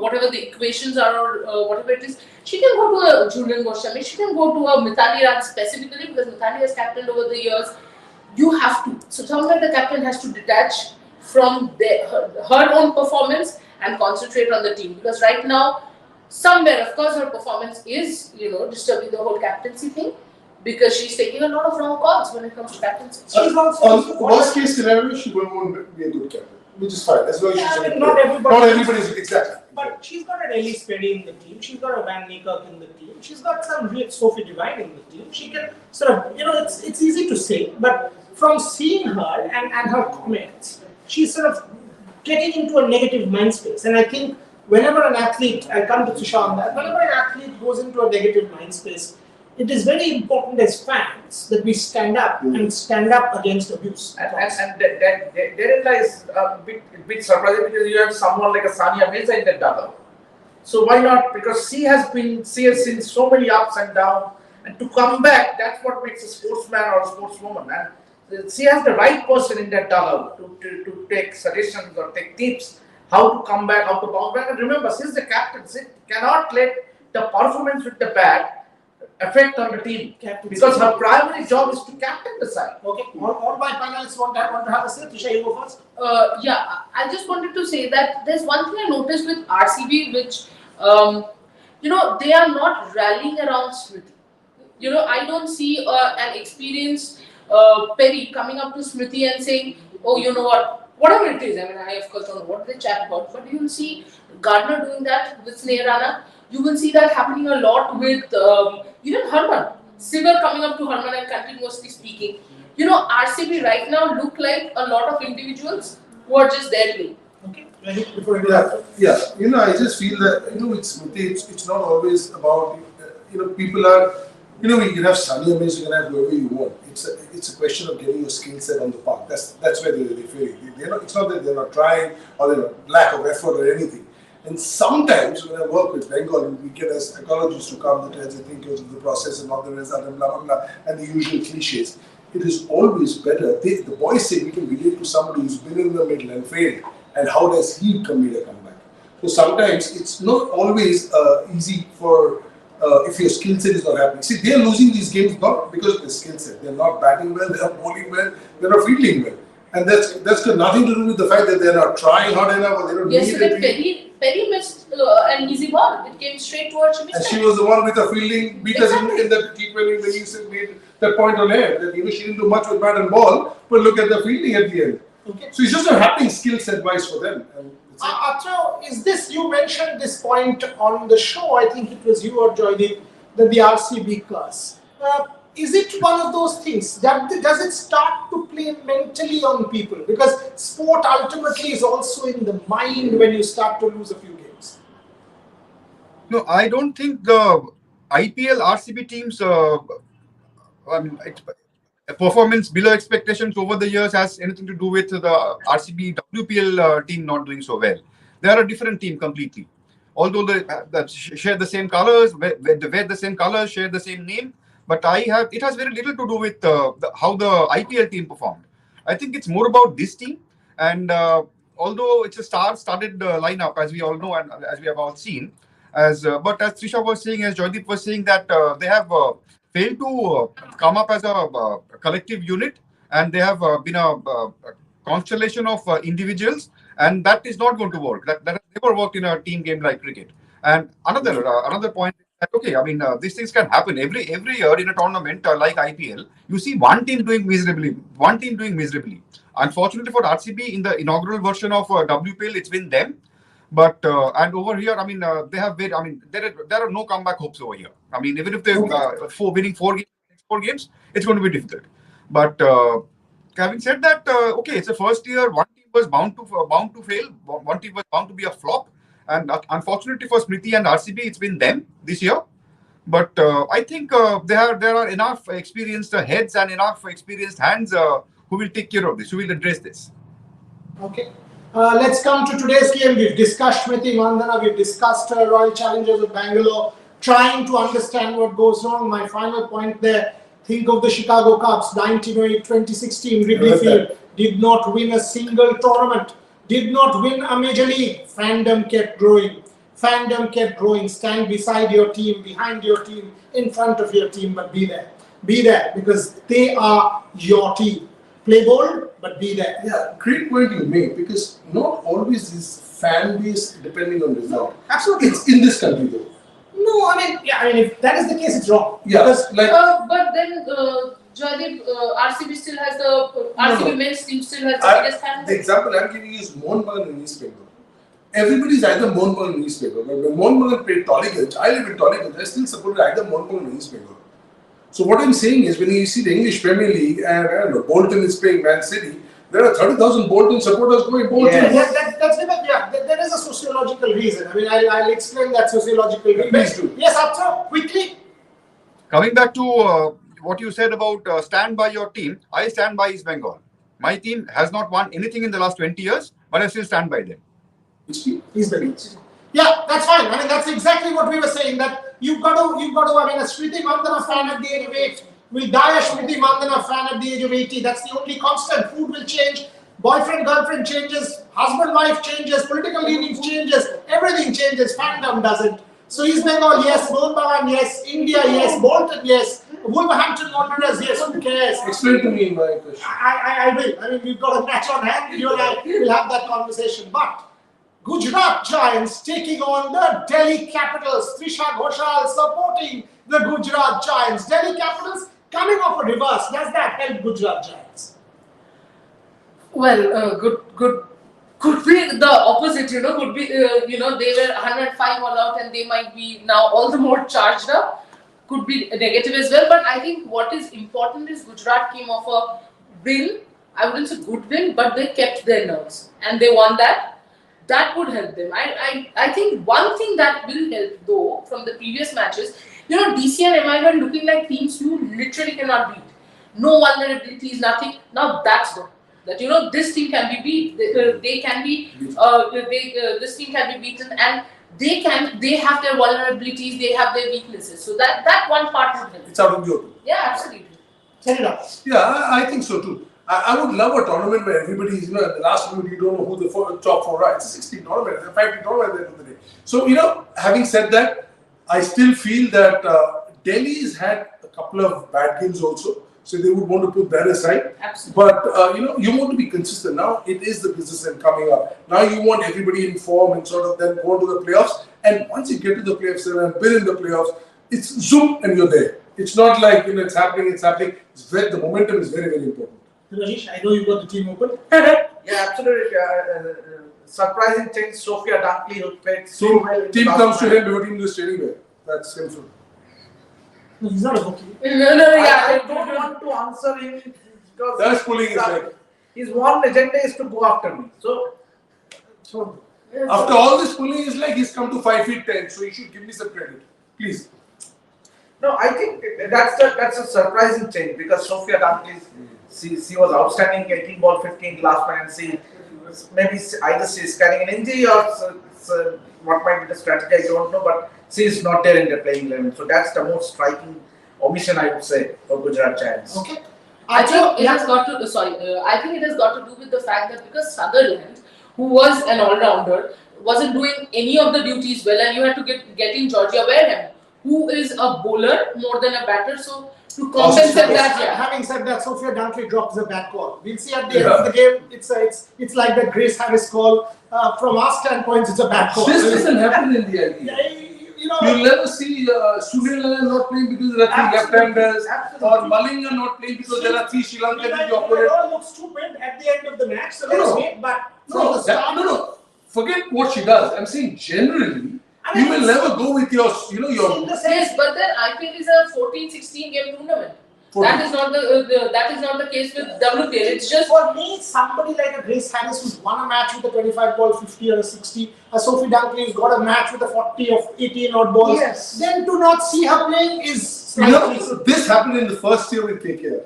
whatever the equations are or whatever it is, she can go to a Julian Goswami, she can go to a Mithali Raj specifically because Mithali has captained over the years. You have to. So somewhere the captain has to detach from her own performance and concentrate on the team. Because right now, somewhere, of course, her performance is, disturbing the whole captaincy thing, because she's taking a lot of wrong calls when it comes to captaincy. She's also worst case scenario, she won't be a good captain, which is fine. As long as she's a good not player. everybody. Not everybody's exactly. But she's got an Ellie Speddy in the team. She's got a Van Niekerk in the team. She's got some real Sophie Devine in the team. She can sort of, it's easy to say, but from seeing her and her comments, she's sort of getting into a negative mind space. And I think whenever an athlete, I come to Trisha on that, whenever an athlete goes into a negative mind space, it is very important as fans that we stand up and stand up against abuse. And therein lies a bit surprising, because you have someone like a Sania Mirza in the dugout. So why not? Because she has seen so many ups and downs, and to come back, that's what makes a sportsman or a sportswoman. And she has the right person in that dugout to take suggestions or take tips how to come back, how to bounce back. And remember, she's the captain. She cannot let the performance with the bat affect on the team, because her primary job is to captain the side. Okay, all my panelists want to have a say. Trisha, you go first. Yeah, I just wanted to say that there's one thing I noticed with RCB, which, they are not rallying around Smriti. I don't see an experienced Perry coming up to Smriti and saying, oh, you know what, whatever it is. I mean, I of course don't know what they chat about, but you'll see Gardner doing that with Sneha Rana. You will see that happening a lot with even Harman. Sigar coming up to Harman and continuously speaking. RCB right now look like a lot of individuals who are just there to. Okay. Yeah. I just feel that it's not always about people are you can have Sania Mirza, you can have whoever you want. It's a question of getting your skill set on the park. That's where they fail. It's not that they're not trying or they're lack of effort or anything. And sometimes when I work with Bengal, we get as psychologists to come that as they think of the process and not the result and blah blah blah and the usual cliches. It is always better. The boys say we can relate to somebody who's been in the middle and failed, and how does he made a comeback? So sometimes it's not always easy for if your skill set is not happening. See, they are losing these games not because of their skill set. They're not batting well, they're bowling well, they're not fielding well. And that's got nothing to do with the fact that they're not trying hard enough or they don't need it. Perry missed an easy ball. It came straight towards Shimista. And she was the one with the fielding beat us in the T20 when you made that point on air. That she didn't do much with bat and ball, but look at the fielding at the end. Okay. So it's just not happening skill set wise for them. Atra, is this, you mentioned this point on the show, I think it was you or Joydeep, that the RCB curse. Is it one of those things that does it start to play mentally on people? Because sport ultimately is also in the mind when you start to lose a few games. No, I don't think the IPL RCB teams, performance below expectations over the years has anything to do with the RCB WPL team not doing so well. They are a different team completely. Although they share the same colors, wear the same colors, share the same name. But it has very little to do with how the IPL team performed. I think it's more about this team. And although it's a star-studded lineup, as we all know and as we have all seen, but as Trisha was saying, as Joydeep was saying, that they have failed to come up as a collective unit, and they have been a constellation of individuals, and that is not going to work. That has never worked in a team game like cricket. And another point. Okay, I mean, these things can happen every year in a tournament like IPL. You see one team doing miserably. Unfortunately for RCB, in the inaugural version of WPL, it's been them. But and over here, I mean, they have very. I mean, there are no comeback hopes over here. I mean, even if they're winning four games, it's going to be difficult. But having said that, okay, it's the first year. One team was bound to fail. One team was bound to be a flop. And unfortunately for Smriti and RCB, it's been them this year. But I think there are enough experienced heads and enough experienced hands who will take care of this, who will address this. Okay. Let's come to today's game. We've discussed Smriti Mandhana, we've discussed Royal Challengers of Bangalore, trying to understand what goes wrong. My final point there, think of the Chicago Cubs, 1908, 2016, Wrigley Field, did not win a single tournament. Did not win a major league. Fandom kept growing. Stand beside your team, behind your team, in front of your team, but be there. Be there because they are your team. Play bold, but be there. Yeah, great point you made, because not always is fan base depending on result. Absolutely. It's in this country though. No, if that is the case, it's wrong. Yeah, Because, like But then, Jaydeep, RCB still has the RCB men's team still has the biggest fan the base. example I'm giving you is Mohun Bagan and East Bengal. Everybody's either Mohun Bagan and East Bengal. But when Mohun Bagan played Tollygunge, I live in Tollygunge, I still supported either Mohun Bagan or East Bengal. So what I'm saying is, when you see the English Premier League and I don't know, Bolton is playing Man City, there are 30,000 Bolton supporters going Bolton. Yes. there is a sociological reason. I mean, I'll explain that sociological reason. Please do. Yes, Atro, quickly. Coming back to what you said about stand by your team, I stand by East Bengal. My team has not won anything in the last 20 years, but I still stand by them. Which team? He's the least. Yeah, that's fine. I mean, that's exactly what we were saying, that you've got to, I mean, a Smriti Mandana fan at the age of 8 will die a Smriti Mandana fan at the age of 80. That's the only constant. Food will change, boyfriend, girlfriend changes, husband, wife changes, political leanings changes, everything changes, fandom doesn't. So East Bengal, yes, Mohun Bagan, yes, India, yes, Bolton, yes, Wolverhampton Wanderers, yes, who cares? Explain to me my question. I will. I mean, we've got a match on hand, you and I will have that conversation. But Gujarat Giants taking on the Delhi Capitals. Trisha Ghoshal supporting the Gujarat Giants. Delhi Capitals coming off a reverse. Does that help Gujarat Giants? Well, could be the opposite, could be, they were 105 all out and they might be now all the more charged up. Could be negative as well, but I think what is important is Gujarat came off a win. I wouldn't say good win, but they kept their nerves and they won that. That would help them. I think one thing that will help though from the previous matches, DC and MI were looking like teams you literally cannot beat. No vulnerabilities, nothing. Now that's good. That this team can be beat. They can be. This team can be beaten, and they have their vulnerabilities. They have their weaknesses. So that one part would help. It's out of the open. Yeah, absolutely. Set it up. Yeah, I think so too. I would love a tournament where everybody is, at the last minute you don't know who the top 4 are. It's a 16 tournament, it's a 5 tournament at the end of the day. So, having said that, I still feel that Delhi's had a couple of bad games also. So they would want to put that aside. Absolutely. But, you want to be consistent. Now it is the business end coming up. Now you want everybody in form and sort of then go to the playoffs. And once you get to the playoffs and been in the playoffs, it's zoom and you're there. It's not like, it's happening. The momentum is very, very important. Rajesh, I know you've got the team open. Yeah, absolutely. Surprising change. Sophia Dunkley, who played so well. Team comes to him, your team is training well. That's simple. No, he's not a hooky. No, I don't want to answer him because That's pulling his leg. his one agenda is to go after me. So After all this pulling his leg, he's come to 5 feet 10. So you should give me some credit, please. no, I think that's a surprising change because Sophia Dunkley, she was outstanding, 18 ball 15 last man, and she maybe either she's carrying an injury or what might be the strategy, I don't know, but she is not there in the playing 11. So that's the most striking omission, I would say, for Gujarat Giants. Okay. I think it has got to. I think it has got to do with the fact that because Sutherland, who was an all-rounder, wasn't doing any of the duties well, and you had to get in Georgia Wareham, who is a bowler more than a batter. So to compensate that, yeah. Having said that, Sophia Dunkley drops a bad call. We'll see at the end of the game. It's like the Grace Harris call. From our standpoint, it's a bad call. This doesn't happen in the IPL. You'll never see Surya not playing because there are 3 left-handers, or Malinga not playing because there are 3 Sri Lankans in the opponent. It all looks stupid at the end of the match, so let's wait. But from the start, no. Forget what she does. I'm saying generally, you will never go with your, your. Yes, but then IPL is a 14-16 game tournament. 14. That is not the case with WPL. It's just for me, somebody like a Grace Harris who's won a match with a 25 ball 50 or a 60, a Sophie Dunkley who's got a match with a 40 of 18 odd balls. Yes. Then to not see her playing is slightly. This happened in the first year with KKR.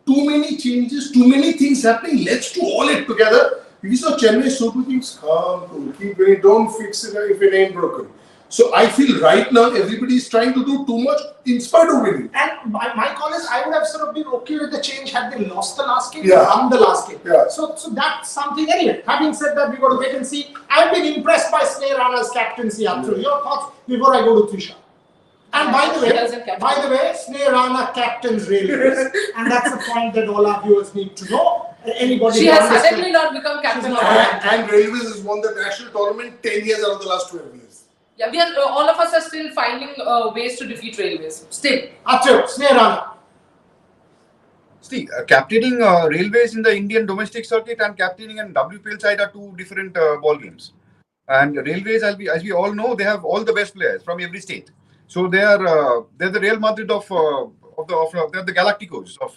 Too many changes, too many things happening. Let's do all it together. We saw Chennai Super Kings calm, cool, keep winning, don't fix it if it ain't broken. So I feel right now everybody is trying to do too much in spite of winning. And my call is I would have sort of been okay with the change had they lost the last game, Yeah. won the last game. Yeah. So that's something. Anyway, having said that, we got to wait and see. I've been impressed by Sneh Rana's captaincy. After your thoughts before I go to Trisha. And by the way, Sneh Rana captains really is, and that's a point that all our viewers need to know. Anybody She who has understands- suddenly not become captain of not- And Railways has won the national tournament 10 years out of the last 12 years. Yeah, we are all of us are still finding ways to defeat Railways. Still. Achoo, Sneha. See, captaining railways in the Indian domestic circuit and captaining an WPL side are two different ball games. And railways, as we all know, they have all the best players from every state. So they're the Real Madrid they're the Galacticos of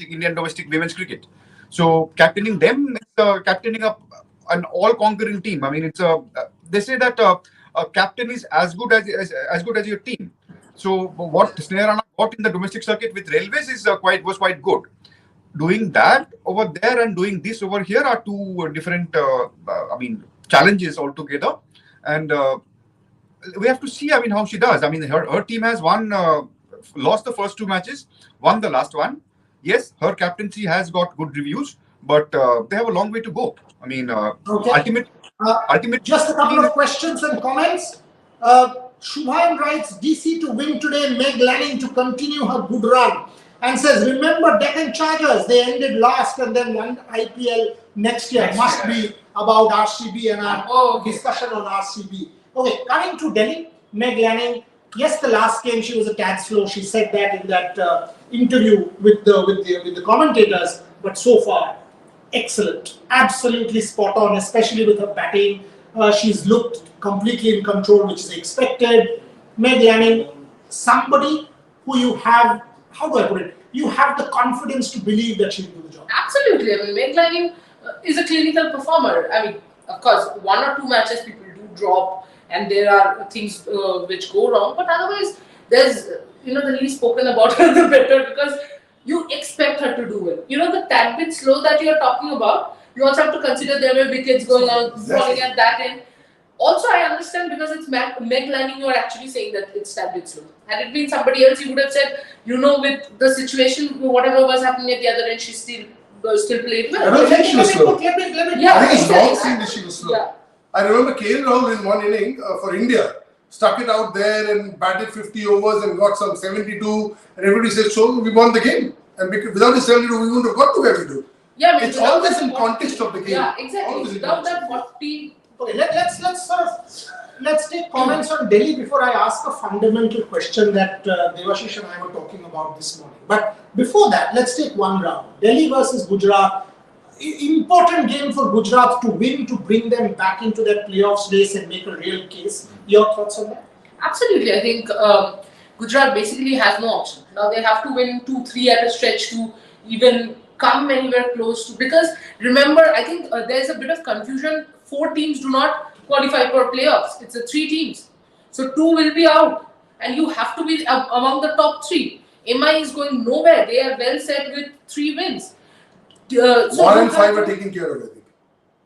Indian domestic women's cricket. So captaining them is captaining an all-conquering team. I mean, they say that a captain is as good as your team. So what Sneha Rana got in the domestic circuit with railways was quite good. Doing that over there and doing this over here are two different challenges altogether, and we have to see how she does. Her team has lost the first two matches, won the last one. Yes, her captaincy has got good reviews, but they have a long way to go. Okay. Ultimate Just a couple of questions and comments. Shubham writes, DC to win today, Meg Lanning to continue her good run. And says, remember Deccan Chargers, they ended last and then won IPL next year. Must be about RCB and our discussion on RCB. Okay, coming to Delhi, Meg Lanning. Yes, the last game she was a tad slow. She said that in that interview with the commentators. But so far, excellent, absolutely spot on, especially with her batting. She's looked completely in control, which is expected. Meg Lanning, somebody who you have, how do I put it? You have the confidence to believe that she'll do the job. Absolutely. Meg Lanning is a clinical performer. Of course, one or two matches people do drop, and there are things which go wrong. But otherwise, there's the least spoken about her, the better, because you expect her to do well. The tad bit slow that you're talking about, you also have to consider there were wickets going on, falling at that end. Also, I understand because it's Meg Lanning, you are actually saying that it's tad bit slow. Had it been somebody else, you would have said, with the situation, whatever was happening at the other end, she still played well. I don't think she was slow. Yeah, I think it's long seen that she was slow. Yeah. I remember KL Rahul in one inning for India stuck it out there and batted 50 overs and got some 72, and everybody said, so we won the game. And without his 72, we wouldn't have got to where we do. Yeah, it's always in context of the game. Yeah, exactly. Without that 40. Okay, let's take comments on Delhi before I ask a fundamental question that Devashish and I were talking about this morning. But before that, let's take one round. Delhi versus Gujarat. Important game for Gujarat to win to bring them back into that playoffs race and make a real case. Your thoughts on that? Absolutely. I think Gujarat basically has no option. Now they have to win 2-3 at a stretch to even come anywhere close to. Because remember, I think there's a bit of confusion. 4 teams do not qualify for playoffs. It's 3 teams. So 2 will be out. And you have to be among the top 3. MI is going nowhere. They are well set with 3 wins. So 1 and 5 are taken care of, I think.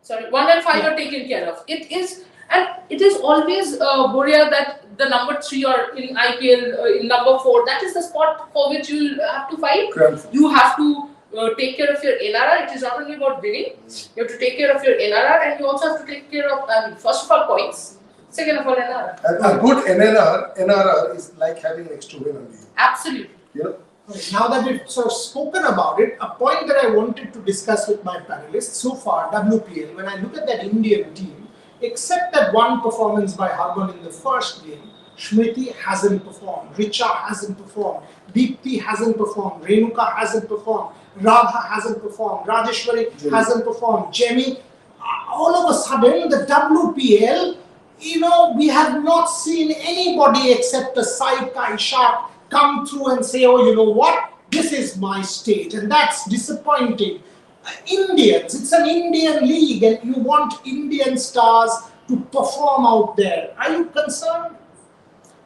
Sorry, 1 and 5 are taken care of. It is always Boria that the number 3 or in IPL in number 4, that is the spot for which you have to fight. You have to take care of your NRR. It is not only about winning. You have to take care of your NRR, and you also have to take care of first of all points, second of all NRR. A good NRR is like having an extra win on you. Absolutely. Now that we've sort of spoken about it, a point that I wanted to discuss with my panelists so far, WPL, when I look at that Indian team, except that one performance by Harman in the first game, Smriti hasn't performed, Richa hasn't performed, Deepti hasn't performed, Renuka hasn't performed, Radha hasn't performed, Rajeshwari hasn't performed, Jemmy. All of a sudden, the WPL, we have not seen anybody except a Saib Ka Ishaq come through and say, oh, you know what, this is my stage, and that's disappointing. Indians, it's an Indian league, and you want Indian stars to perform out there. Are you concerned?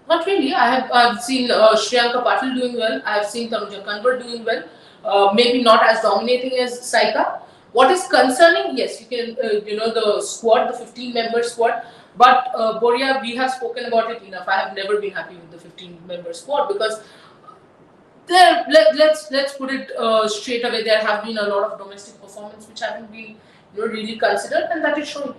Not really. I've seen Shriyanka Patil doing well. I've seen Tanuja Kanwar doing well. Maybe not as dominating as Saika. What is concerning? Yes, you can. The squad, the 15-member squad. But Boria, we have spoken about it enough. I have never been happy with the 15-member squad because let's put it straight away. There have been a lot of domestic performance which haven't been really considered, and that is showing.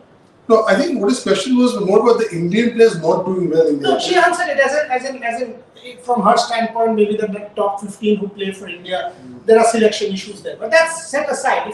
No, I think what his question was more about the Indian players not doing well in the No, she answered it as in from her standpoint, maybe the top 15 who play for India, there are selection issues there. But that's set aside.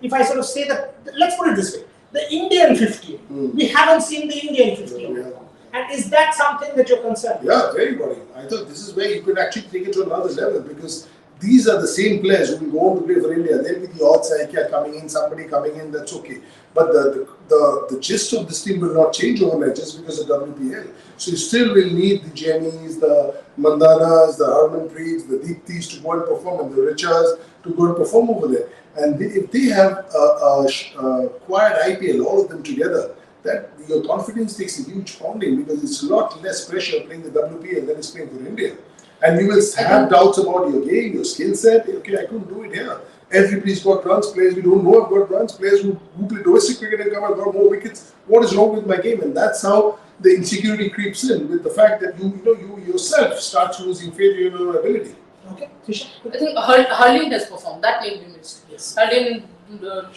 If I sort of say that, let's put it this way: the Indian 15, we haven't seen the Indian 15. Yeah. And is that something that you're concerned with? Yeah, very worrying. I thought this is where you could actually take it to another level, because these are the same players who will go on to play for India. There'll be the odd Saikia coming in, somebody coming in, that's okay. But the gist of this team will not change overnight just because of WPL. So you still will need the Jennies, the Mandanas, the Harmanpreets, the Deeptis to go and perform, and the Richards to go and perform over there. And if they have a quiet IPL, all of them together, that your confidence takes a huge pounding, because it's a lot less pressure playing the WPL than it's playing for India. And you will have doubts about your game, your skill set. Okay, I couldn't do it here. Everybody's got runs, players we don't know have got runs, players who play domestic cricket and come and got more wickets. What is wrong with my game? And that's how the insecurity creeps in, with the fact that you yourself start losing faith in your own ability. Okay, Tisha? I think Harleen has performed. That made me miss. Yes. Harleen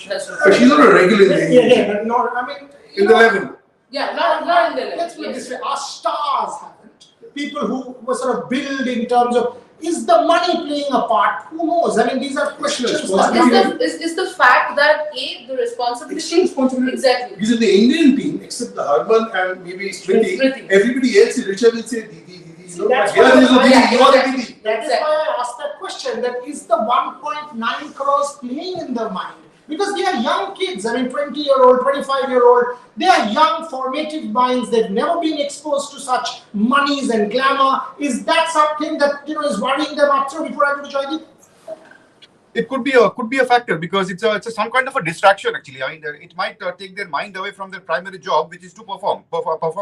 has But she's not a regular in the Yeah, but not, I mean, in the 11. Yeah, not in the level. Let's put it Yes. this way: our stars haven't. People who were sort of built in terms of, is the money playing a part? Who knows? I mean, these are questions. Is the fact that the responsibility. Extra responsibility. Exactly. Because in the Indian team, except the Harman and maybe Smriti, Smriti. everybody else, Richard will say, Didi, See, you know, that's here why- there is a Didi, yeah, you are the exactly. Didi. That is why I asked that question, that is the 1.9 crores playing in their mind? Because they are young kids, I mean 20-year-old, 25-year-old, they are young formative minds, they've never been exposed to such monies and glamour. Is that something that is worrying them after before I go to Joydeep? It could be a factor, because it's some kind of a distraction actually. I mean, it might take their mind away from their primary job, which is to perform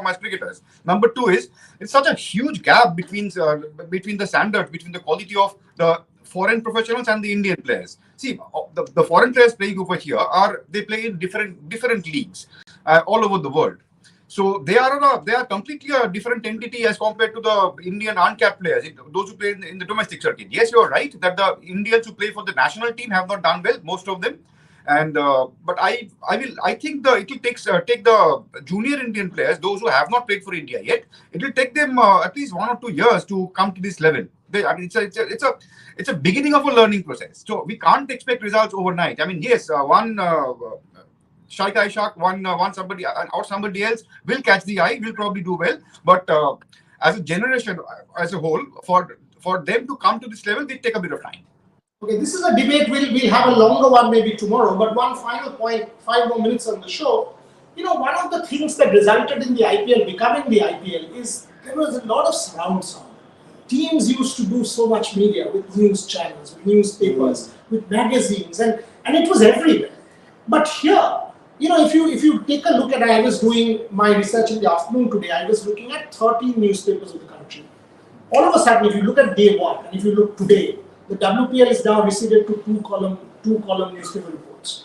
as cricketers. Number two is, it's such a huge gap between the standards, between the quality of the foreign professionals and the Indian players. See, the foreign players playing over here they play in different leagues all over the world. So they are completely a different entity as compared to the Indian uncapped players, those who play in the domestic circuit. Yes, you are right that the Indians who play for the national team have not done well, most of them. And but I think it will take the junior Indian players, those who have not played for India yet. It will take them at least 1 or 2 years to come to this level. It's a beginning of a learning process. So we can't expect results overnight. I mean, yes, one Shaikh Ishaq, one somebody or somebody else will catch the eye, will probably do well. But as a generation, as a whole, for them to come to this level, they take a bit of time. Okay, this is a debate. We'll have a longer one maybe tomorrow. But one final point, 5 more minutes on the show. One of the things that resulted in the IPL becoming the IPL is there was a lot of surround sound. Teams used to do so much media with news channels, with newspapers, with magazines, and it was everywhere. But here, if you take a look at, I was doing my research in the afternoon today, I was looking at 13 newspapers of the country. All of a sudden, if you look at day one, and if you look today, the WPL is now receded to two column newspaper reports.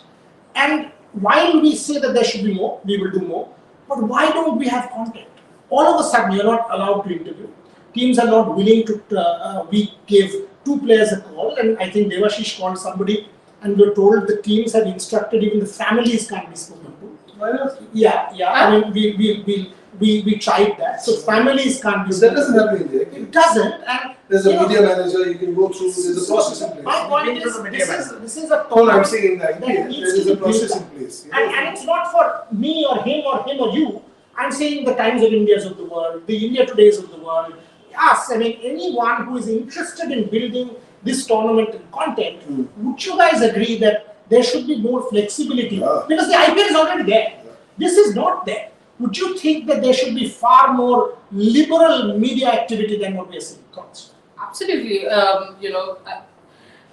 And while we say that there should be more, we will do more, but why don't we have content? All of a sudden, you're not allowed to interview. Teams are not willing to, we gave 2 players a call, and I think Devashish called somebody, and we were told the teams have instructed even the families can't be spoken to. Why not? Yeah. I mean, we tried that. So families can't be spoken That doesn't happen in India. It doesn't. And There's a media manager you can go through, there's a process in place. my point is, this is a No, I'm saying in the that IPL, needs there is to a be process built in up. place. And it's not for me or him or you. I'm saying the Times of India's of the world, the India Today's of the world, us, I mean, anyone who is interested in building this tournament and content, would you guys agree that there should be more flexibility? Yeah. Because the IPL is already there. Yeah. This is not there. Would you think that there should be far more liberal media activity than what we are seeing? Thoughts? Absolutely.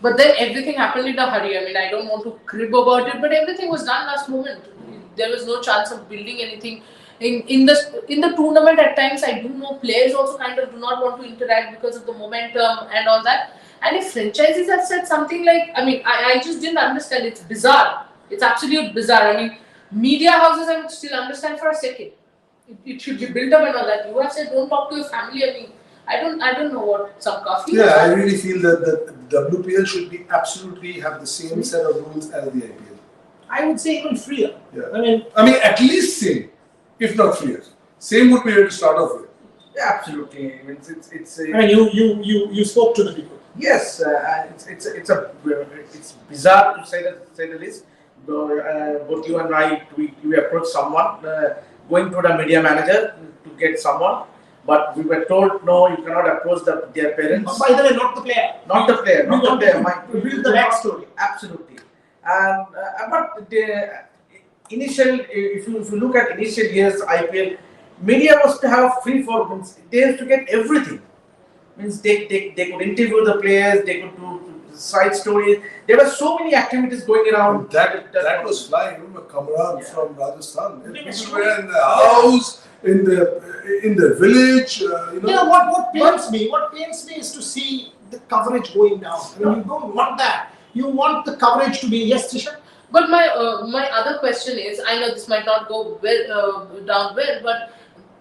But then everything happened in a hurry. I mean, I don't want to crib about it, but everything was done last moment. There was no chance of building anything. In the tournament, at times, I do know players also kind of do not want to interact because of the momentum and all that. And if franchises have said something like, I mean, I just didn't understand. It's bizarre. It's absolute bizarre. I mean, media houses, I would still understand for a second. It should be built up and all that. You have said don't talk to your family. I mean, I don't know what some coffee. Yeah, I really feel that the WPL should be absolutely have the same set of rules as the IPL. I would say even freer. Yeah. I mean, at least same, if not freer. Same would be where to start off with. Yeah, absolutely. I mean, it's I mean, you spoke to the people. yes, it's bizarre to say the least. Both you and I, we approached someone going to the media manager to get someone, but we were told no, you cannot approach their parents. By the way, not the player. Not the player, not the player. Reveal the backstory. Absolutely. And but the initial, if you look at initial years IPL, media was to have free for means they used to get everything. Means they could interview the players, they could do side stories. There were so many activities going around. That was flying. Remember Kamran from Rajasthan? Yeah. People were in the house, in the village. What pains me is to see the coverage going down. I mean, you don't want that. You want the coverage to be, yes, Trisha? But my other question is, I know this might not go down well, but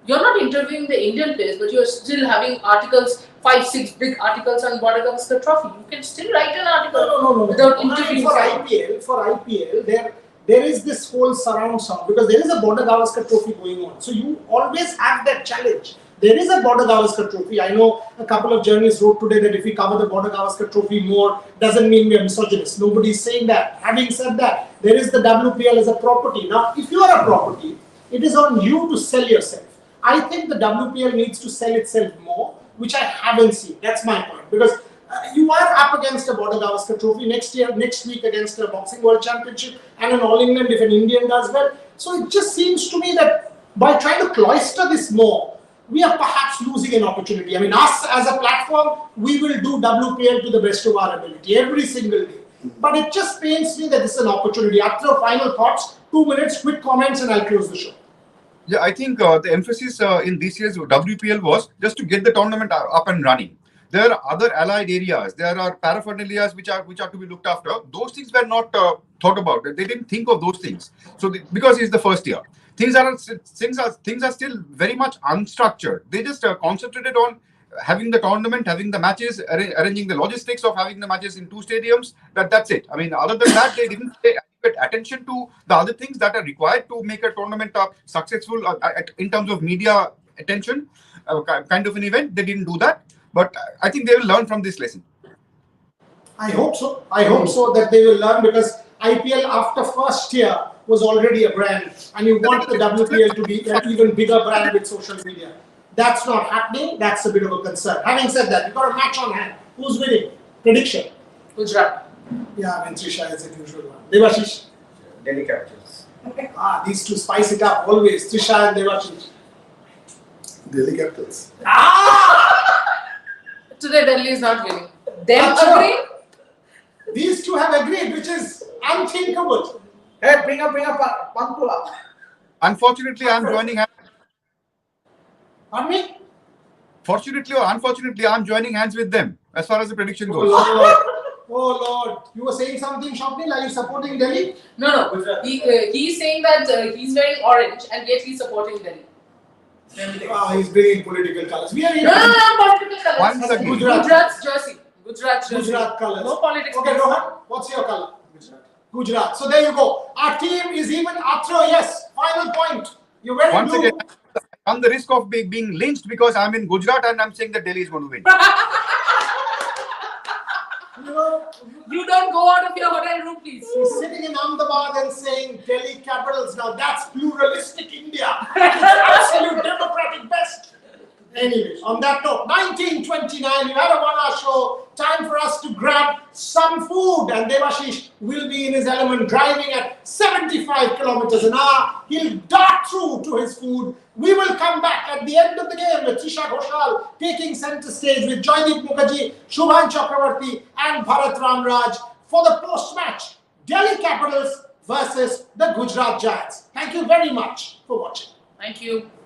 you're not interviewing the Indian players, but you're still having articles, 5-6 big articles on Border Gavaskar Trophy. You can still write an article No. without I mean, interviewing for someone. IPL, there is this whole surround sound because there is a Border Gavaskar Trophy going on. So you always have that challenge. There is a Border Gavaskar Trophy. I know a couple of journalists wrote today that if we cover the Border Gavaskar Trophy more, doesn't mean we are misogynist. Nobody is saying that. Having said that, there is the WPL as a property. Now, if you are a property, it is on you to sell yourself. I think the WPL needs to sell itself more, which I haven't seen. That's my point. Because you are up against a Border Gavaskar Trophy next week against a Boxing World Championship and an All England if an Indian does well. So it just seems to me that by trying to cloister this more, we are perhaps losing an opportunity. I mean, us as a platform, we will do WPL to the best of our ability every single day. But it just pains me that this is an opportunity. After final thoughts, 2 minutes, quick comments, and I'll close the show. Yeah, I think the emphasis in this year's WPL was just to get the tournament up and running. There are other allied areas. There are paraphernalias which are to be looked after. Those things were not thought about. They didn't think of those things. So because it's the first year, things are still very much unstructured. They just concentrated on having the tournament, having the matches, arranging the logistics of having the matches in 2 stadiums. That's it. I mean, other than that, they didn't pay adequate attention to the other things that are required to make a tournament successful in terms of media attention, kind of an event. They didn't do that. But I think they will learn from this lesson. I hope so. I hope so that they will learn because IPL after first year was already a brand and you want the WPL to be an even bigger brand with social media. That's not happening. That's a bit of a concern. Having said that, we've got a match on hand. Who's winning? Prediction? Gujarat. Yeah, I mean, Trisha is the usual one. Devashish? Delhi Capitals. These two spice it up always. Trisha and Devashish. Delhi Capitals. Today Delhi is not winning. Them Achha. agree? These two have agreed, which is unthinkable. Hey, bring up Pankula. Unfortunately, I'm joining. Pardon me? Fortunately or unfortunately, I'm joining hands with them as far as the prediction goes. Oh Lord. You were saying something, Shopnil? Are you supporting Delhi? No. He's saying that he's wearing orange and yet he's supporting Delhi. He's bringing political colors. We are here. No, political colors. Once again. Gujarat's jersey. Gujarat's jersey. Gujarat colors. No politics. Okay, Rohan, what's your color? Gujarat. So there you go. Our team is even. Atro, yes. Final point. You're wearing Once blue. again, on the risk of being lynched because I'm in Gujarat and I'm saying that Delhi is going to win. You don't go out of your hotel room, please. He's sitting in Ahmedabad and saying Delhi Capitals. Now that's pluralistic India. It's absolute democratic best. Anyway, on that note, 1929, you had a 1-hour show. Time for us to grab some food. And Devashish will be in his element, driving at 75 kilometers an hour. He'll dart through to his food. We will come back at the end of the game with Trisha Ghoshal taking center stage with Joydeep Mukherjee, Shubhan Chakravarti and Bharat Ramraj for the post-match Delhi Capitals versus the Gujarat Giants. Thank you very much for watching. Thank you.